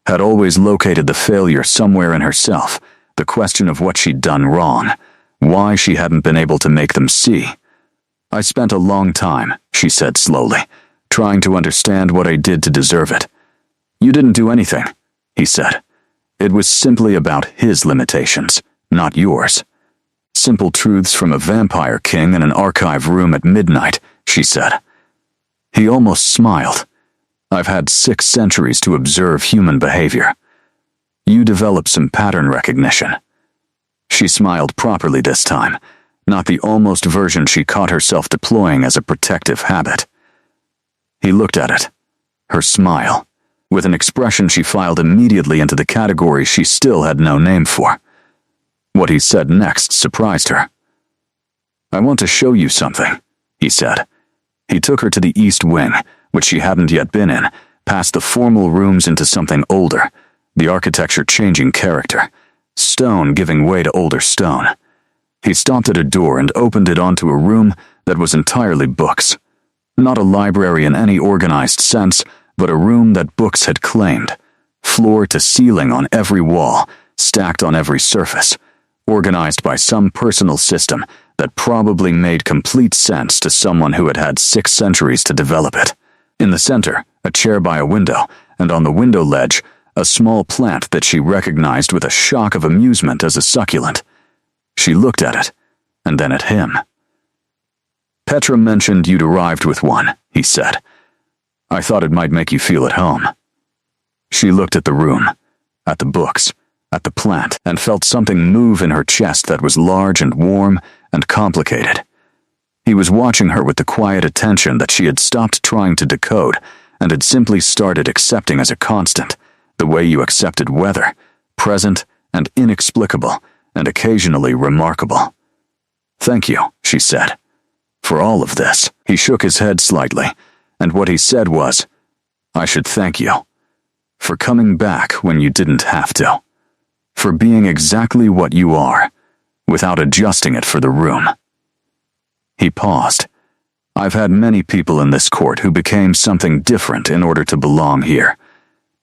had always located the failure somewhere in herself, the question of what she'd done wrong, why she hadn't been able to make them see. "I spent a long time," she said slowly, "trying to understand what I did to deserve it." "You didn't do anything," he said. "It was simply about his limitations, not yours." "Simple truths from a vampire king in an archive room at midnight," she said. He almost smiled. "I've had 6 centuries to observe human behavior. You develop some pattern recognition." She smiled properly this time, not the almost version she caught herself deploying as a protective habit. He looked at it, her smile, with an expression she filed immediately into the category she still had no name for. What he said next surprised her. "I want to show you something," he said. He took her to the East Wing, which she hadn't yet been in, past the formal rooms into something older, the architecture changing character, stone giving way to older stone. He stopped at a door and opened it onto a room that was entirely books. Not a library in any organized sense, but a room that books had claimed, floor to ceiling on every wall, stacked on every surface, organized by some personal system that probably made complete sense to someone who had had 6 centuries to develop it. In the center, a chair by a window, and on the window ledge, a small plant that she recognized with a shock of amusement as a succulent. She looked at it, and then at him. "Petra mentioned you'd arrived with one," he said. "I thought it might make you feel at home." She looked at the room, at the books, at the plant, and felt something move in her chest that was large and warm and complicated. He was watching her with the quiet attention that she had stopped trying to decode and had simply started accepting as a constant, the way you accepted weather, present and inexplicable, and occasionally remarkable. "Thank you," she said, "for all of this." He shook his head slightly, and what he said was, "I should thank you for coming back when you didn't have to, for being exactly what you are, without adjusting it for the room." He paused. "I've had many people in this court who became something different in order to belong here.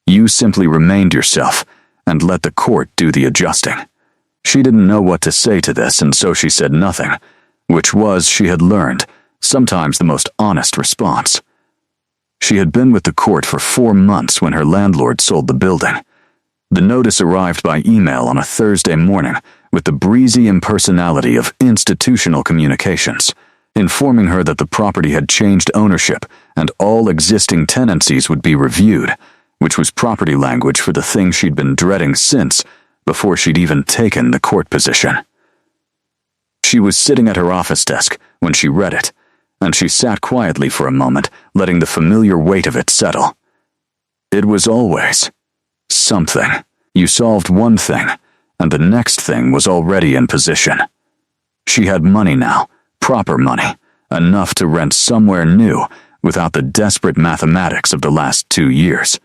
You simply remained yourself and let the court do the adjusting." She didn't know what to say to this, and so she said nothing, which was, she had learned, sometimes the most honest response. She had been with the court for 4 months when her landlord sold the building. The notice arrived by email on a Thursday morning with the breezy impersonality of institutional communications, informing her that the property had changed ownership and all existing tenancies would be reviewed, which was property language for the thing she'd been dreading since, before she'd even taken the court position. She was sitting at her office desk when she read it, and she sat quietly for a moment, letting the familiar weight of it settle. It was always something. You solved one thing, and the next thing was already in position. She had money now, proper money, enough to rent somewhere new without the desperate mathematics of the last 2 years.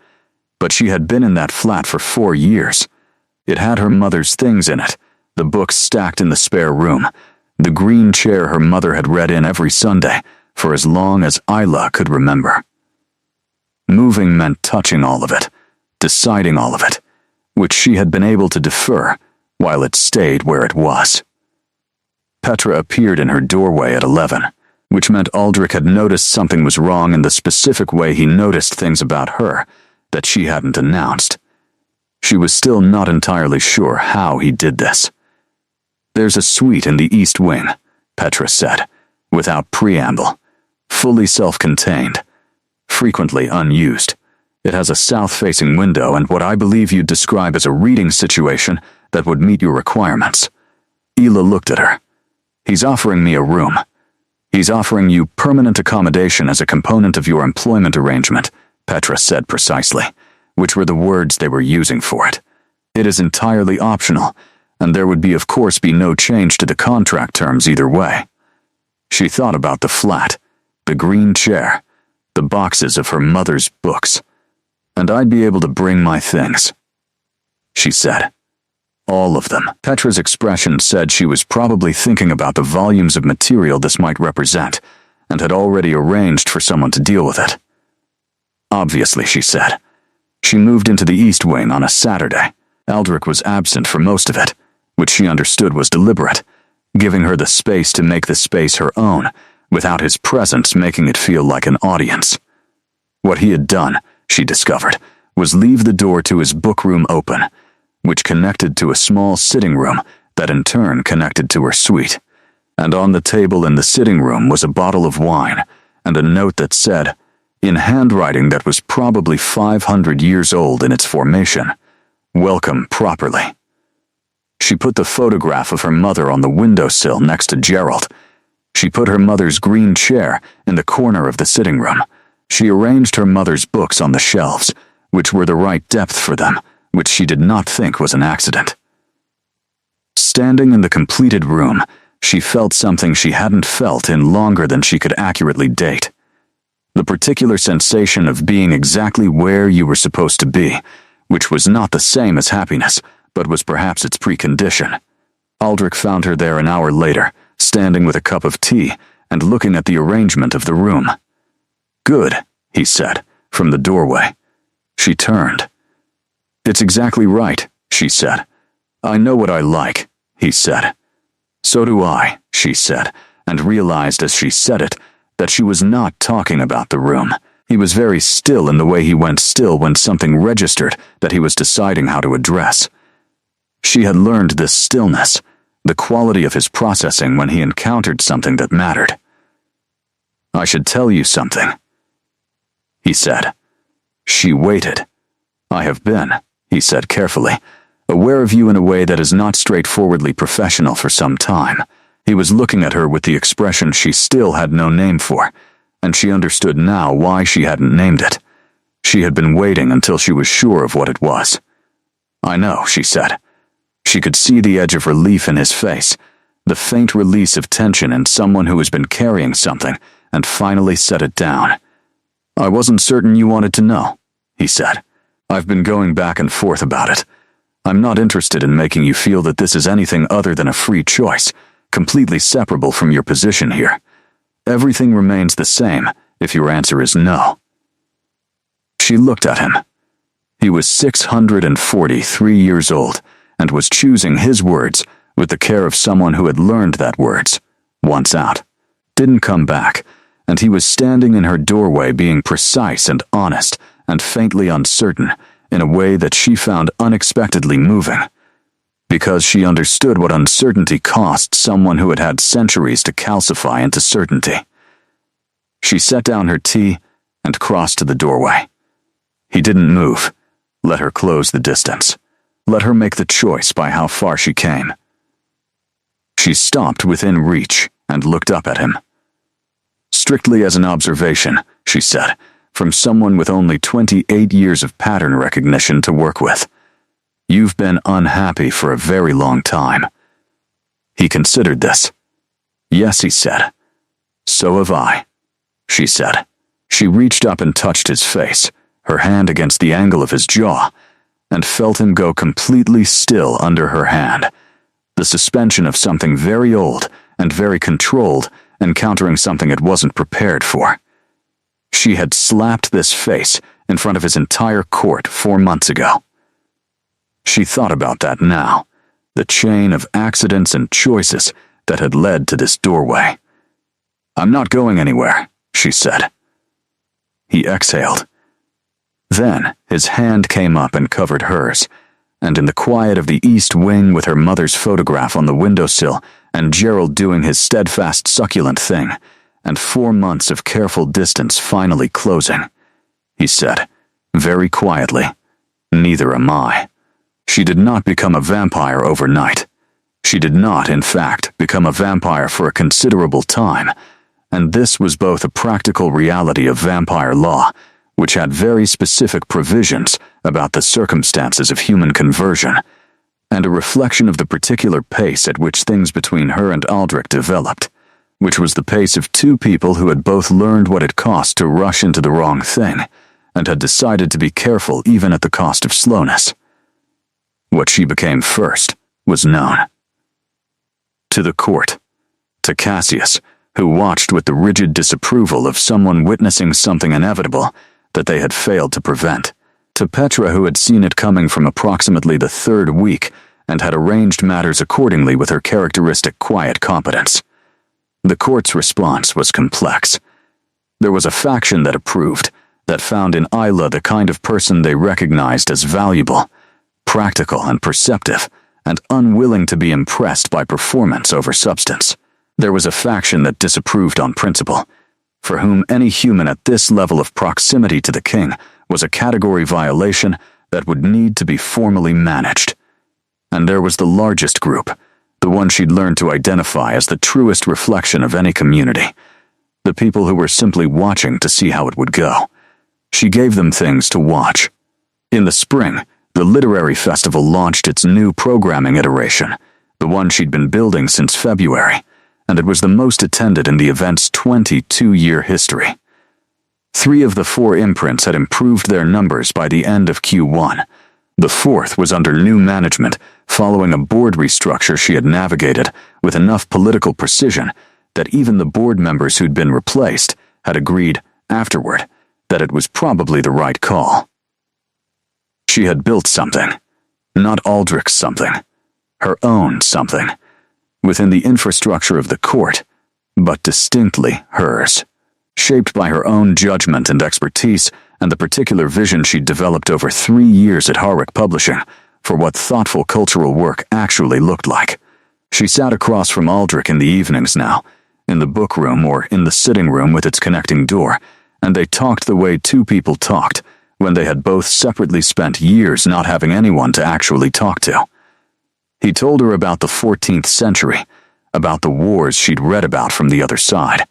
But she had been in that flat for 4 years. It had her mother's things in it, the books stacked in the spare room, the green chair her mother had read in every Sunday for as long as Isla could remember. Moving meant touching all of it, deciding all of it, which she had been able to defer while it stayed where it was. Petra appeared in her doorway at 11, which meant Aldrich had noticed something was wrong in the specific way he noticed things about her that she hadn't announced. She was still not entirely sure how he did this. "There's a suite in the East Wing," Petra said, without preamble, fully self-contained, frequently unused, It has a south-facing window and what I believe you'd describe as a reading situation that would meet your requirements." Ela looked at her. "He's offering me a room. He's offering you permanent accommodation as a component of your employment arrangement," Petra said precisely, which were the words they were using for it. "It is entirely optional, and there would of course be no change to the contract terms either way." She thought about the flat, the green chair, the boxes of her mother's books. "And I'd be able to bring my things," she said. "All of them." Petra's expression said she was probably thinking about the volumes of material this might represent, and had already arranged for someone to deal with it. "Obviously," she said. She moved into the East Wing on a Saturday. Aldrich was absent for most of it, which she understood was deliberate, giving her the space to make the space her own, without his presence making it feel like an audience. What he had done, she discovered, was leave the door to his book room open, which connected to a small sitting room that in turn connected to her suite. And on the table in the sitting room was a bottle of wine and a note that said, in handwriting that was probably 500 years old in its formation, "Welcome properly." She put the photograph of her mother on the windowsill next to Gerald. She put her mother's green chair in the corner of the sitting room. She arranged her mother's books on the shelves, which were the right depth for them, which she did not think was an accident. Standing in the completed room, she felt something she hadn't felt in longer than she could accurately date. The particular sensation of being exactly where you were supposed to be, which was not the same as happiness, but was perhaps its precondition. Aldrich found her there an hour later, standing with a cup of tea and looking at the arrangement of the room. "Good," he said, from the doorway. She turned. "It's exactly right," she said. "I know what I like," he said. "So do I," she said, and realized as she said it that she was not talking about the room. He was very still in the way he went still when something registered that he was deciding how to address. She had learned this stillness, the quality of his processing when he encountered something that mattered. "I should tell you something," he said. She waited. "I have been," he said carefully, "aware of you in a way that is not straightforwardly professional for some time." He was looking at her with the expression she still had no name for, and she understood now why she hadn't named it. She had been waiting until she was sure of what it was. "I know," she said. She could see the edge of relief in his face, the faint release of tension in someone who has been carrying something and finally set it down. "I wasn't certain you wanted to know," he said. "I've been going back and forth about it. I'm not interested in making you feel that this is anything other than a free choice, completely separable from your position here. Everything remains the same if your answer is no." She looked at him. He was 643 years old and was choosing his words with the care of someone who had learned that words, once out, didn't come back, and he was standing in her doorway being precise and honest and faintly uncertain in a way that she found unexpectedly moving, because she understood what uncertainty cost someone who had had centuries to calcify into certainty. She set down her tea and crossed to the doorway. He didn't move. Let her close the distance. Let her make the choice by how far she came. She stopped within reach and looked up at him. "Strictly as an observation," she said, from someone with only 28 years of pattern recognition to work with. "You've been unhappy for a very long time." He considered this. "Yes," he said. "So have I," she said. She reached up and touched his face, her hand against the angle of his jaw, and felt him go completely still under her hand, the suspension of something very old and very controlled encountering something it wasn't prepared for. She had slapped this face in front of his entire court 4 months ago. She thought about that now, the chain of accidents and choices that had led to this doorway. "I'm not going anywhere," she said. He exhaled. Then his hand came up and covered hers, and in the quiet of the East Wing with her mother's photograph on the windowsill and Gerald doing his steadfast succulent thing, and 4 months of careful distance finally closing, he said, very quietly, "Neither am I." She did not become a vampire overnight. She did not, in fact, become a vampire for a considerable time, and this was both a practical reality of vampire law, which had very specific provisions about the circumstances of human conversion, and a reflection of the particular pace at which things between her and Aldrich developed, which was the pace of two people who had both learned what it cost to rush into the wrong thing, and had decided to be careful even at the cost of slowness. What she became first was known. To the court, to Cassius, who watched with the rigid disapproval of someone witnessing something inevitable that they had failed to prevent, to Petra, who had seen it coming from approximately the third week and had arranged matters accordingly with her characteristic quiet competence. The court's response was complex. There was a faction that approved, that found in Isla the kind of person they recognized as valuable, practical and perceptive, and unwilling to be impressed by performance over substance. There was a faction that disapproved on principle, for whom any human at this level of proximity to the king was a category violation that would need to be formally managed. And there was the largest group, the one she'd learned to identify as the truest reflection of any community, the people who were simply watching to see how it would go. She gave them things to watch. In the spring, the literary festival launched its new programming iteration, the one she'd been building since February, and it was the most attended in the event's 22-year history. 3 of the 4 imprints had improved their numbers by the end of Q1. The 4th was under new management, following a board restructure she had navigated with enough political precision that even the board members who'd been replaced had agreed, afterward, that it was probably the right call. She had built something, not Aldrich's something, her own something, within the infrastructure of the court, but distinctly hers, shaped by her own judgment and expertise and the particular vision she'd developed over 3 years at Harwick Publishing for what thoughtful cultural work actually looked like. She sat across from Aldrich in the evenings now, in the book room or in the sitting room with its connecting door, and they talked the way 2 people talked when they had both separately spent years not having anyone to actually talk to. He told her about the 14th century, about the wars she'd read about from the other side,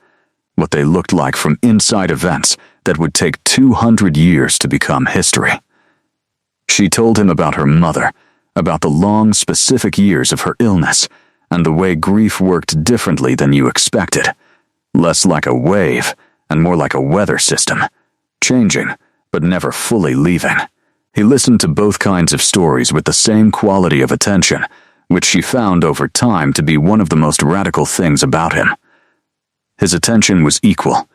what they looked like from inside events that would take 200 years to become history. She told him about her mother, about the long, specific years of her illness, and the way grief worked differently than you expected, less like a wave and more like a weather system, changing, but never fully leaving. He listened to both kinds of stories with the same quality of attention, which she found over time to be one of the most radical things about him. His attention was equal.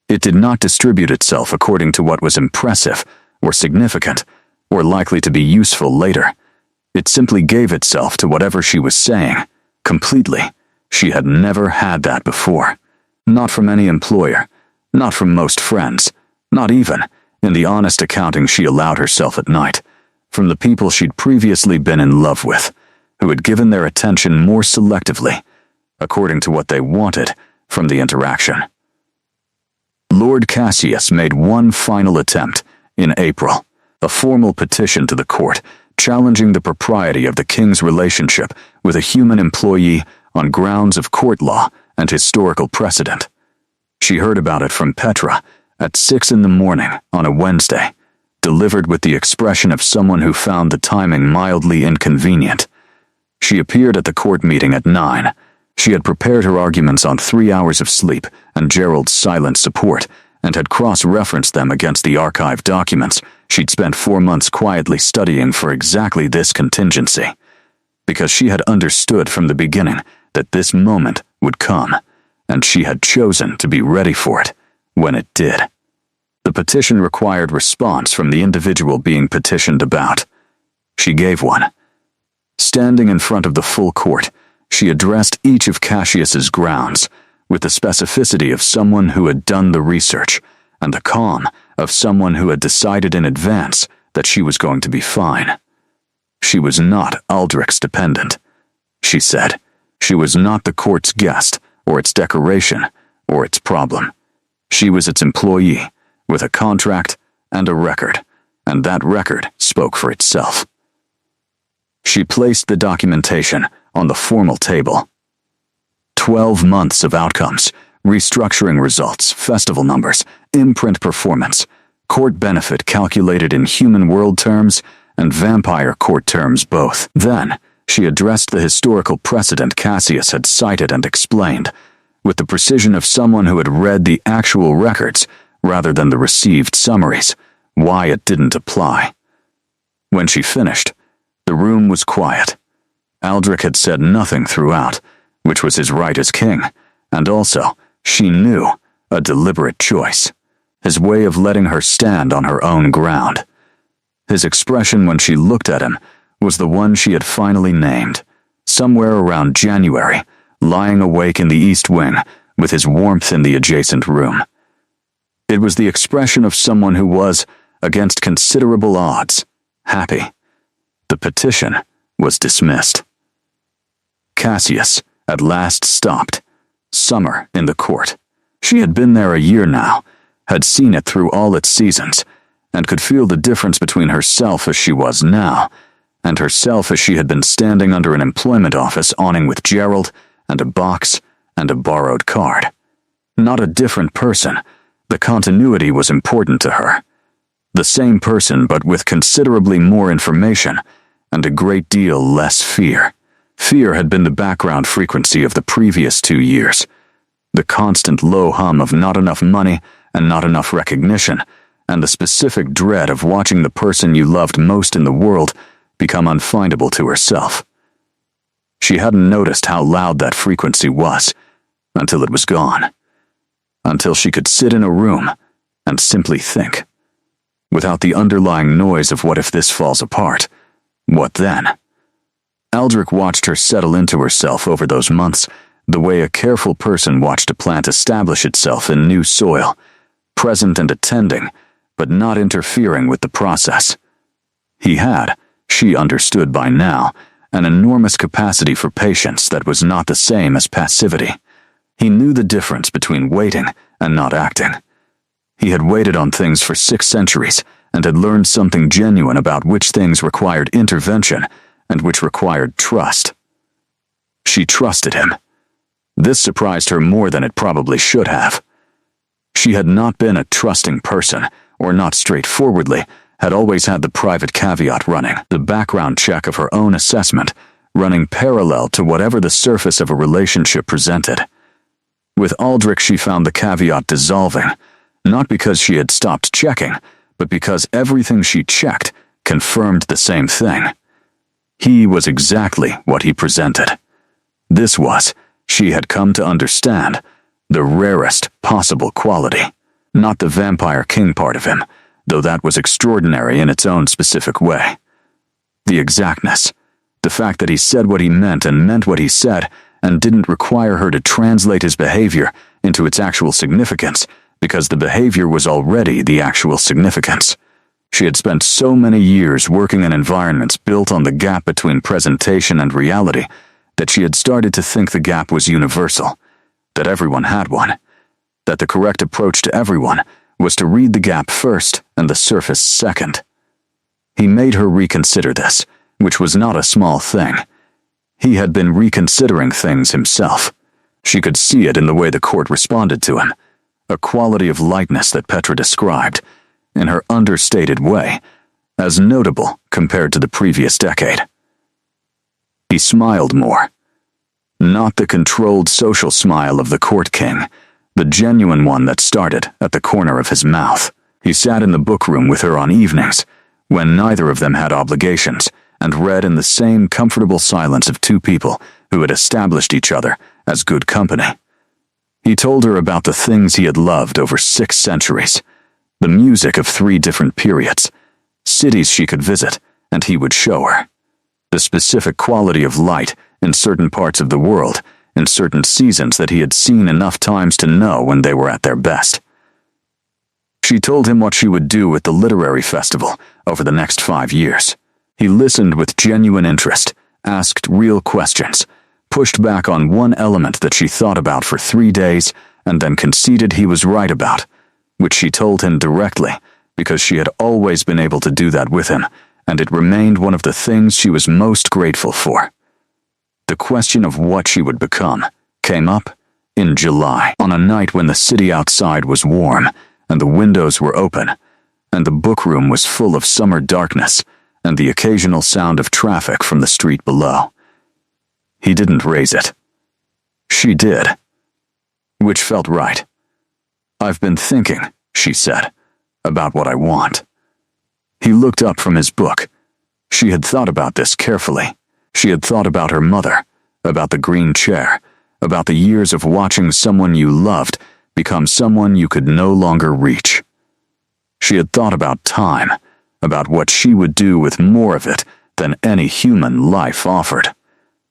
It did not distribute itself according to what was impressive, or significant, or likely to be useful later. It simply gave itself to whatever she was saying, completely. She had never had that before. Not from any employer, not from most friends, not even, in the honest accounting she allowed herself at night, from the people she'd previously been in love with, who had given their attention more selectively, according to what they wanted from the interaction. Lord Cassius made one final attempt in April, a formal petition to the court challenging the propriety of the king's relationship with a human employee on grounds of court law and historical precedent. She heard about it from Petra at 6 in the morning on a Wednesday, delivered with the expression of someone who found the timing mildly inconvenient. She appeared at the court meeting at 9. She had prepared her arguments on 3 hours of sleep and Gerald's silent support, and had cross-referenced them against the archived documents she'd spent 4 months quietly studying for exactly this contingency, because she had understood from the beginning that this moment would come, and she had chosen to be ready for it when it did. The petition required response from the individual being petitioned about. She gave one. Standing in front of the full court, she addressed each of Cassius's grounds with the specificity of someone who had done the research and the calm of someone who had decided in advance that she was going to be fine. She was not Aldrich's dependent, she said. She was not the court's guest or its decoration or its problem. She was its employee with a contract and a record, and that record spoke for itself. She placed the documentation on the formal table. 12 months of outcomes, restructuring results, festival numbers, imprint performance, court benefit calculated in human world terms and vampire court terms both. Then, she addressed the historical precedent Cassius had cited and explained, with the precision of someone who had read the actual records rather than the received summaries, why it didn't apply. When she finished, the room was quiet. Aldrich had said nothing throughout, which was his right as king, and also, she knew, a deliberate choice. His way of letting her stand on her own ground. His expression when she looked at him was the one she had finally named, somewhere around January, lying awake in the East Wing with his warmth in the adjacent room. It was the expression of someone who was, against considerable odds, happy. The petition was dismissed. Cassius at last stopped. Summer in the court. She had been there a year now, had seen it through all its seasons, and could feel the difference between herself as she was now and herself as she had been standing under an employment office awning with Gerald and a box and a borrowed card. Not a different person. The continuity was important to her. The same person, but with considerably more information and a great deal less fear. Fear had been the background frequency of the previous 2 years. The constant low hum of not enough money and not enough recognition, and the specific dread of watching the person you loved most in the world become unfindable to herself. She hadn't noticed how loud that frequency was until it was gone. Until she could sit in a room and simply think. Without the underlying noise of what if this falls apart? What then? Aldrich watched her settle into herself over those months, the way a careful person watched a plant establish itself in new soil, present and attending, but not interfering with the process. He had, she understood by now, an enormous capacity for patience that was not the same as passivity. He knew the difference between waiting and not acting. He had waited on things for 6 centuries and had learned something genuine about which things required intervention and which required trust. She trusted him. This surprised her more than it probably should have. She had not been a trusting person, or not straightforwardly, had always had the private caveat running, the background check of her own assessment, running parallel to whatever the surface of a relationship presented. With Aldrich she found the caveat dissolving, not because she had stopped checking, but because everything she checked confirmed the same thing. He was exactly what he presented. This was, she had come to understand, the rarest possible quality. Not the vampire king part of him, though that was extraordinary in its own specific way. The exactness, the fact that he said what he meant and meant what he said, and didn't require her to translate his behavior into its actual significance, because the behavior was already the actual significance. She had spent so many years working in environments built on the gap between presentation and reality that she had started to think the gap was universal, that everyone had one, that the correct approach to everyone was to read the gap first and the surface second. He made her reconsider this, which was not a small thing. He had been reconsidering things himself. She could see it in the way the court responded to him, a quality of lightness that Petra described, in her understated way, as notable compared to the previous decade. He smiled more. Not the controlled social smile of the court king, the genuine one that started at the corner of his mouth. He sat in the book room with her on evenings, when neither of them had obligations, and read in the same comfortable silence of 2 people who had established each other as good company. He told her about the things he had loved over 6 centuries, the music of 3 different periods, cities she could visit, and he would show her. The specific quality of light in certain parts of the world, in certain seasons that he had seen enough times to know when they were at their best. She told him what she would do with the literary festival over the next 5 years. He listened with genuine interest, asked real questions, pushed back on one element that she thought about for 3 days, and then conceded he was right about, which she told him directly, because she had always been able to do that with him, and it remained one of the things she was most grateful for. The question of what she would become came up in July, on a night when the city outside was warm and the windows were open, and the book room was full of summer darkness and the occasional sound of traffic from the street below. He didn't raise it. She did. Which felt right. "I've been thinking," she said, "about what I want." He looked up from his book. She had thought about this carefully. She had thought about her mother, about the green chair, about the years of watching someone you loved become someone you could no longer reach. She had thought about time, about what she would do with more of it than any human life offered.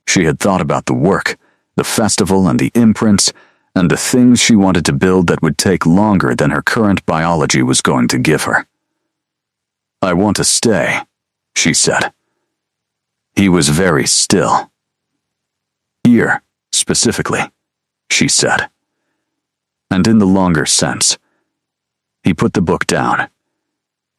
She had thought about the work, the festival and the imprints, and the things she wanted to build that would take longer than her current biology was going to give her. "I want to stay," she said. He was very still. "Here, specifically," she said. And in the longer sense, he put the book down.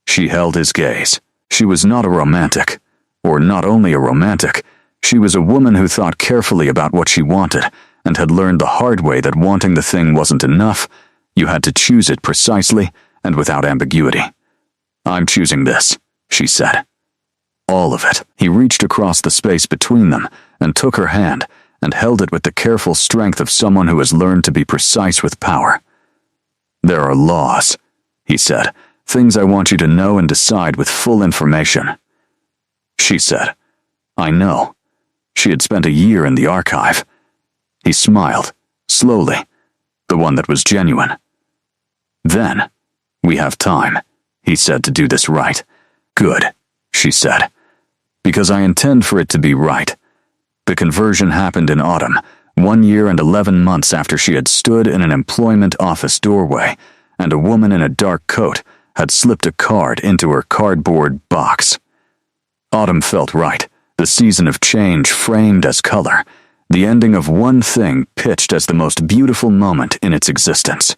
She held his gaze. She was not a romantic, or not only a romantic, she was a woman who thought carefully about what she wanted and had learned the hard way that wanting the thing wasn't enough. You had to choose it precisely and without ambiguity. "I'm choosing this," she said. All of it. He reached across the space between them and took her hand and held it with the careful strength of someone who has learned to be precise with power. "There are laws," he said, "things I want you to know and decide with full information." She said, "I know." She had spent a year in the archive. He smiled, slowly, the one that was genuine. "Then, we have time," he said, "to do this right." "Good," she said, "because I intend for it to be right." The conversion happened in autumn, 1 year and 11 months after she had stood in an employment office doorway, and a woman in a dark coat had slipped a card into her cardboard box. Autumn felt right, the season of change framed as color, the ending of one thing pitched as the most beautiful moment in its existence.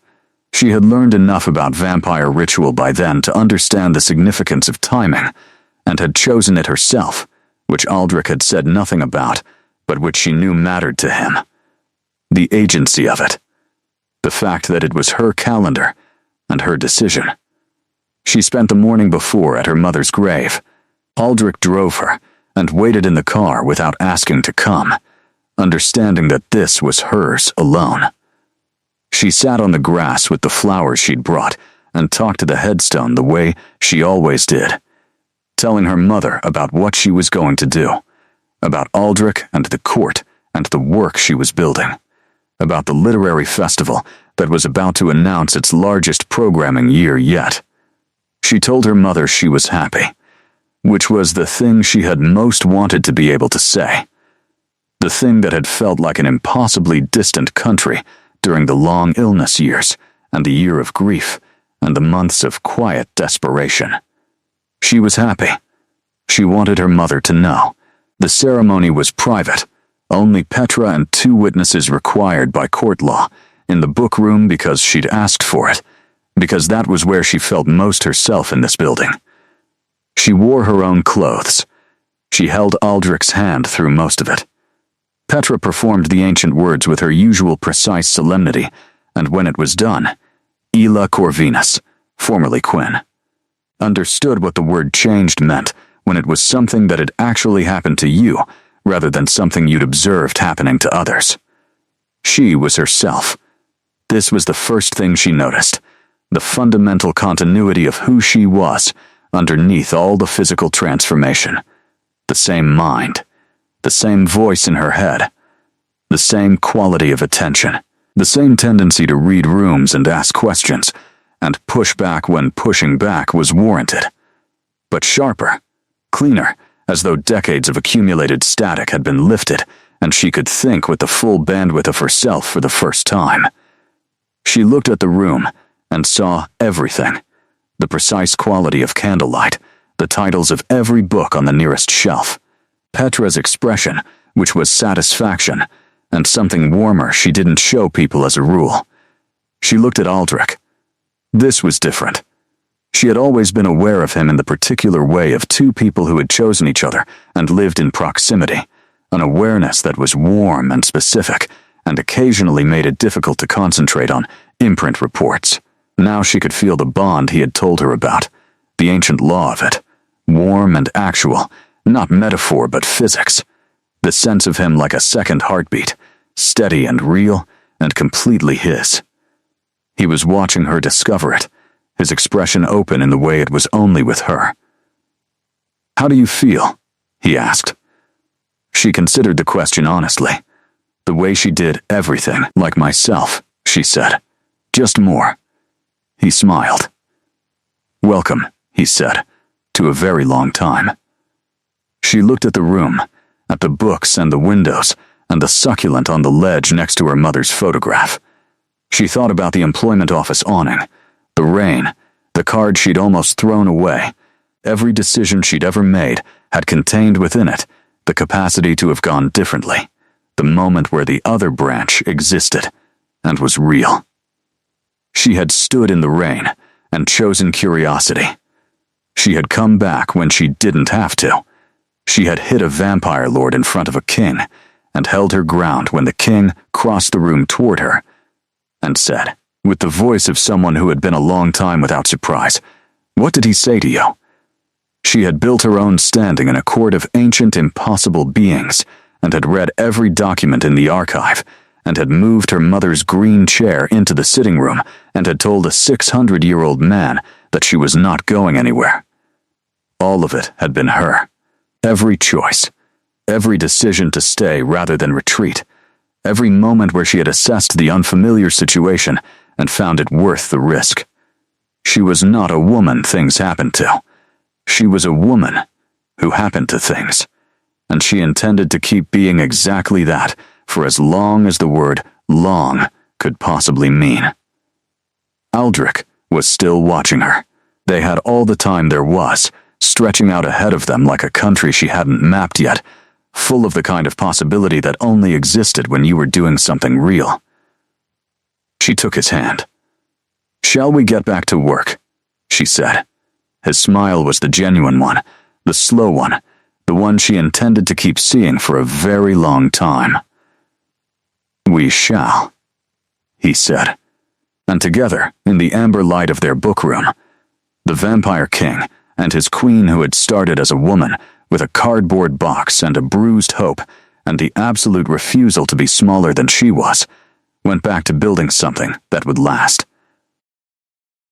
She had learned enough about vampire ritual by then to understand the significance of timing, and had chosen it herself, which Aldrich had said nothing about, but which she knew mattered to him. The agency of it. The fact that it was her calendar and her decision. She spent the morning before at her mother's grave. Aldrich drove her and waited in the car without asking to come, understanding that this was hers alone. She sat on the grass with the flowers she'd brought and talked to the headstone the way she always did, telling her mother about what she was going to do, about Aldrich and the court and the work she was building, about the literary festival that was about to announce its largest programming year yet. She told her mother she was happy, which was the thing she had most wanted to be able to say, the thing that had felt like an impossibly distant country during the long illness years and the year of grief and the months of quiet desperation. She was happy. She wanted her mother to know. The ceremony was private, only Petra and 2 witnesses required by court law, in the book room because she'd asked for it, because that was where she felt most herself in this building. She wore her own clothes. She held Aldrich's hand through most of it. Petra performed the ancient words with her usual precise solemnity, and when it was done, Ela Corvinus, formerly Quinn, understood what the word changed meant when it was something that had actually happened to you rather than something you'd observed happening to others. She was herself. This was the first thing she noticed, the fundamental continuity of who she was underneath all the physical transformation. The same mind, the same voice in her head, the same quality of attention, the same tendency to read rooms and ask questions, and push back when pushing back was warranted. But sharper, cleaner, as though decades of accumulated static had been lifted, and she could think with the full bandwidth of herself for the first time. She looked at the room and saw everything, the precise quality of candlelight, the titles of every book on the nearest shelf, Petra's expression, which was satisfaction, and something warmer she didn't show people as a rule. She looked at Aldrich. This was different. She had always been aware of him in the particular way of two people who had chosen each other and lived in proximity, an awareness that was warm and specific, and occasionally made it difficult to concentrate on imprint reports. Now she could feel the bond he had told her about, the ancient law of it, warm and actual, not metaphor but physics. The sense of him like a second heartbeat, steady and real, and completely his. He was watching her discover it, his expression open in the way it was only with her. "How do you feel?" he asked. She considered the question honestly. "The way she did everything, like myself," she said. "Just more." He smiled. "Welcome," he said, "to a very long time." She looked at the room, at the books and the windows, and the succulent on the ledge next to her mother's photograph. She thought about the employment office awning, the rain, the card she'd almost thrown away. Every decision she'd ever made had contained within it the capacity to have gone differently, the moment where the other branch existed and was real. She had stood in the rain and chosen curiosity. She had come back when she didn't have to. She had hit a vampire lord in front of a king and held her ground when the king crossed the room toward her and said, with the voice of someone who had been a long time without surprise, "What did he say to you?" She had built her own standing in a court of ancient impossible beings and had read every document in the archive and had moved her mother's green chair into the sitting room and had told a 600-year-old man that she was not going anywhere. All of it had been her. Every choice, every decision to stay rather than retreat, every moment where she had assessed the unfamiliar situation and found it worth the risk. She was not a woman things happened to. She was a woman who happened to things, and she intended to keep being exactly that for as long as the word long could possibly mean. Aldrich was still watching her. They had all the time there was, stretching out ahead of them like a country she hadn't mapped yet, full of the kind of possibility that only existed when you were doing something real. She took his hand. "Shall we get back to work?" she said. His smile was the genuine one, the slow one, the one she intended to keep seeing for a very long time. "We shall," he said. And together, in the amber light of their book room, the Vampire King and his queen who had started as a woman with a cardboard box and a bruised hope and the absolute refusal to be smaller than she was, went back to building something that would last.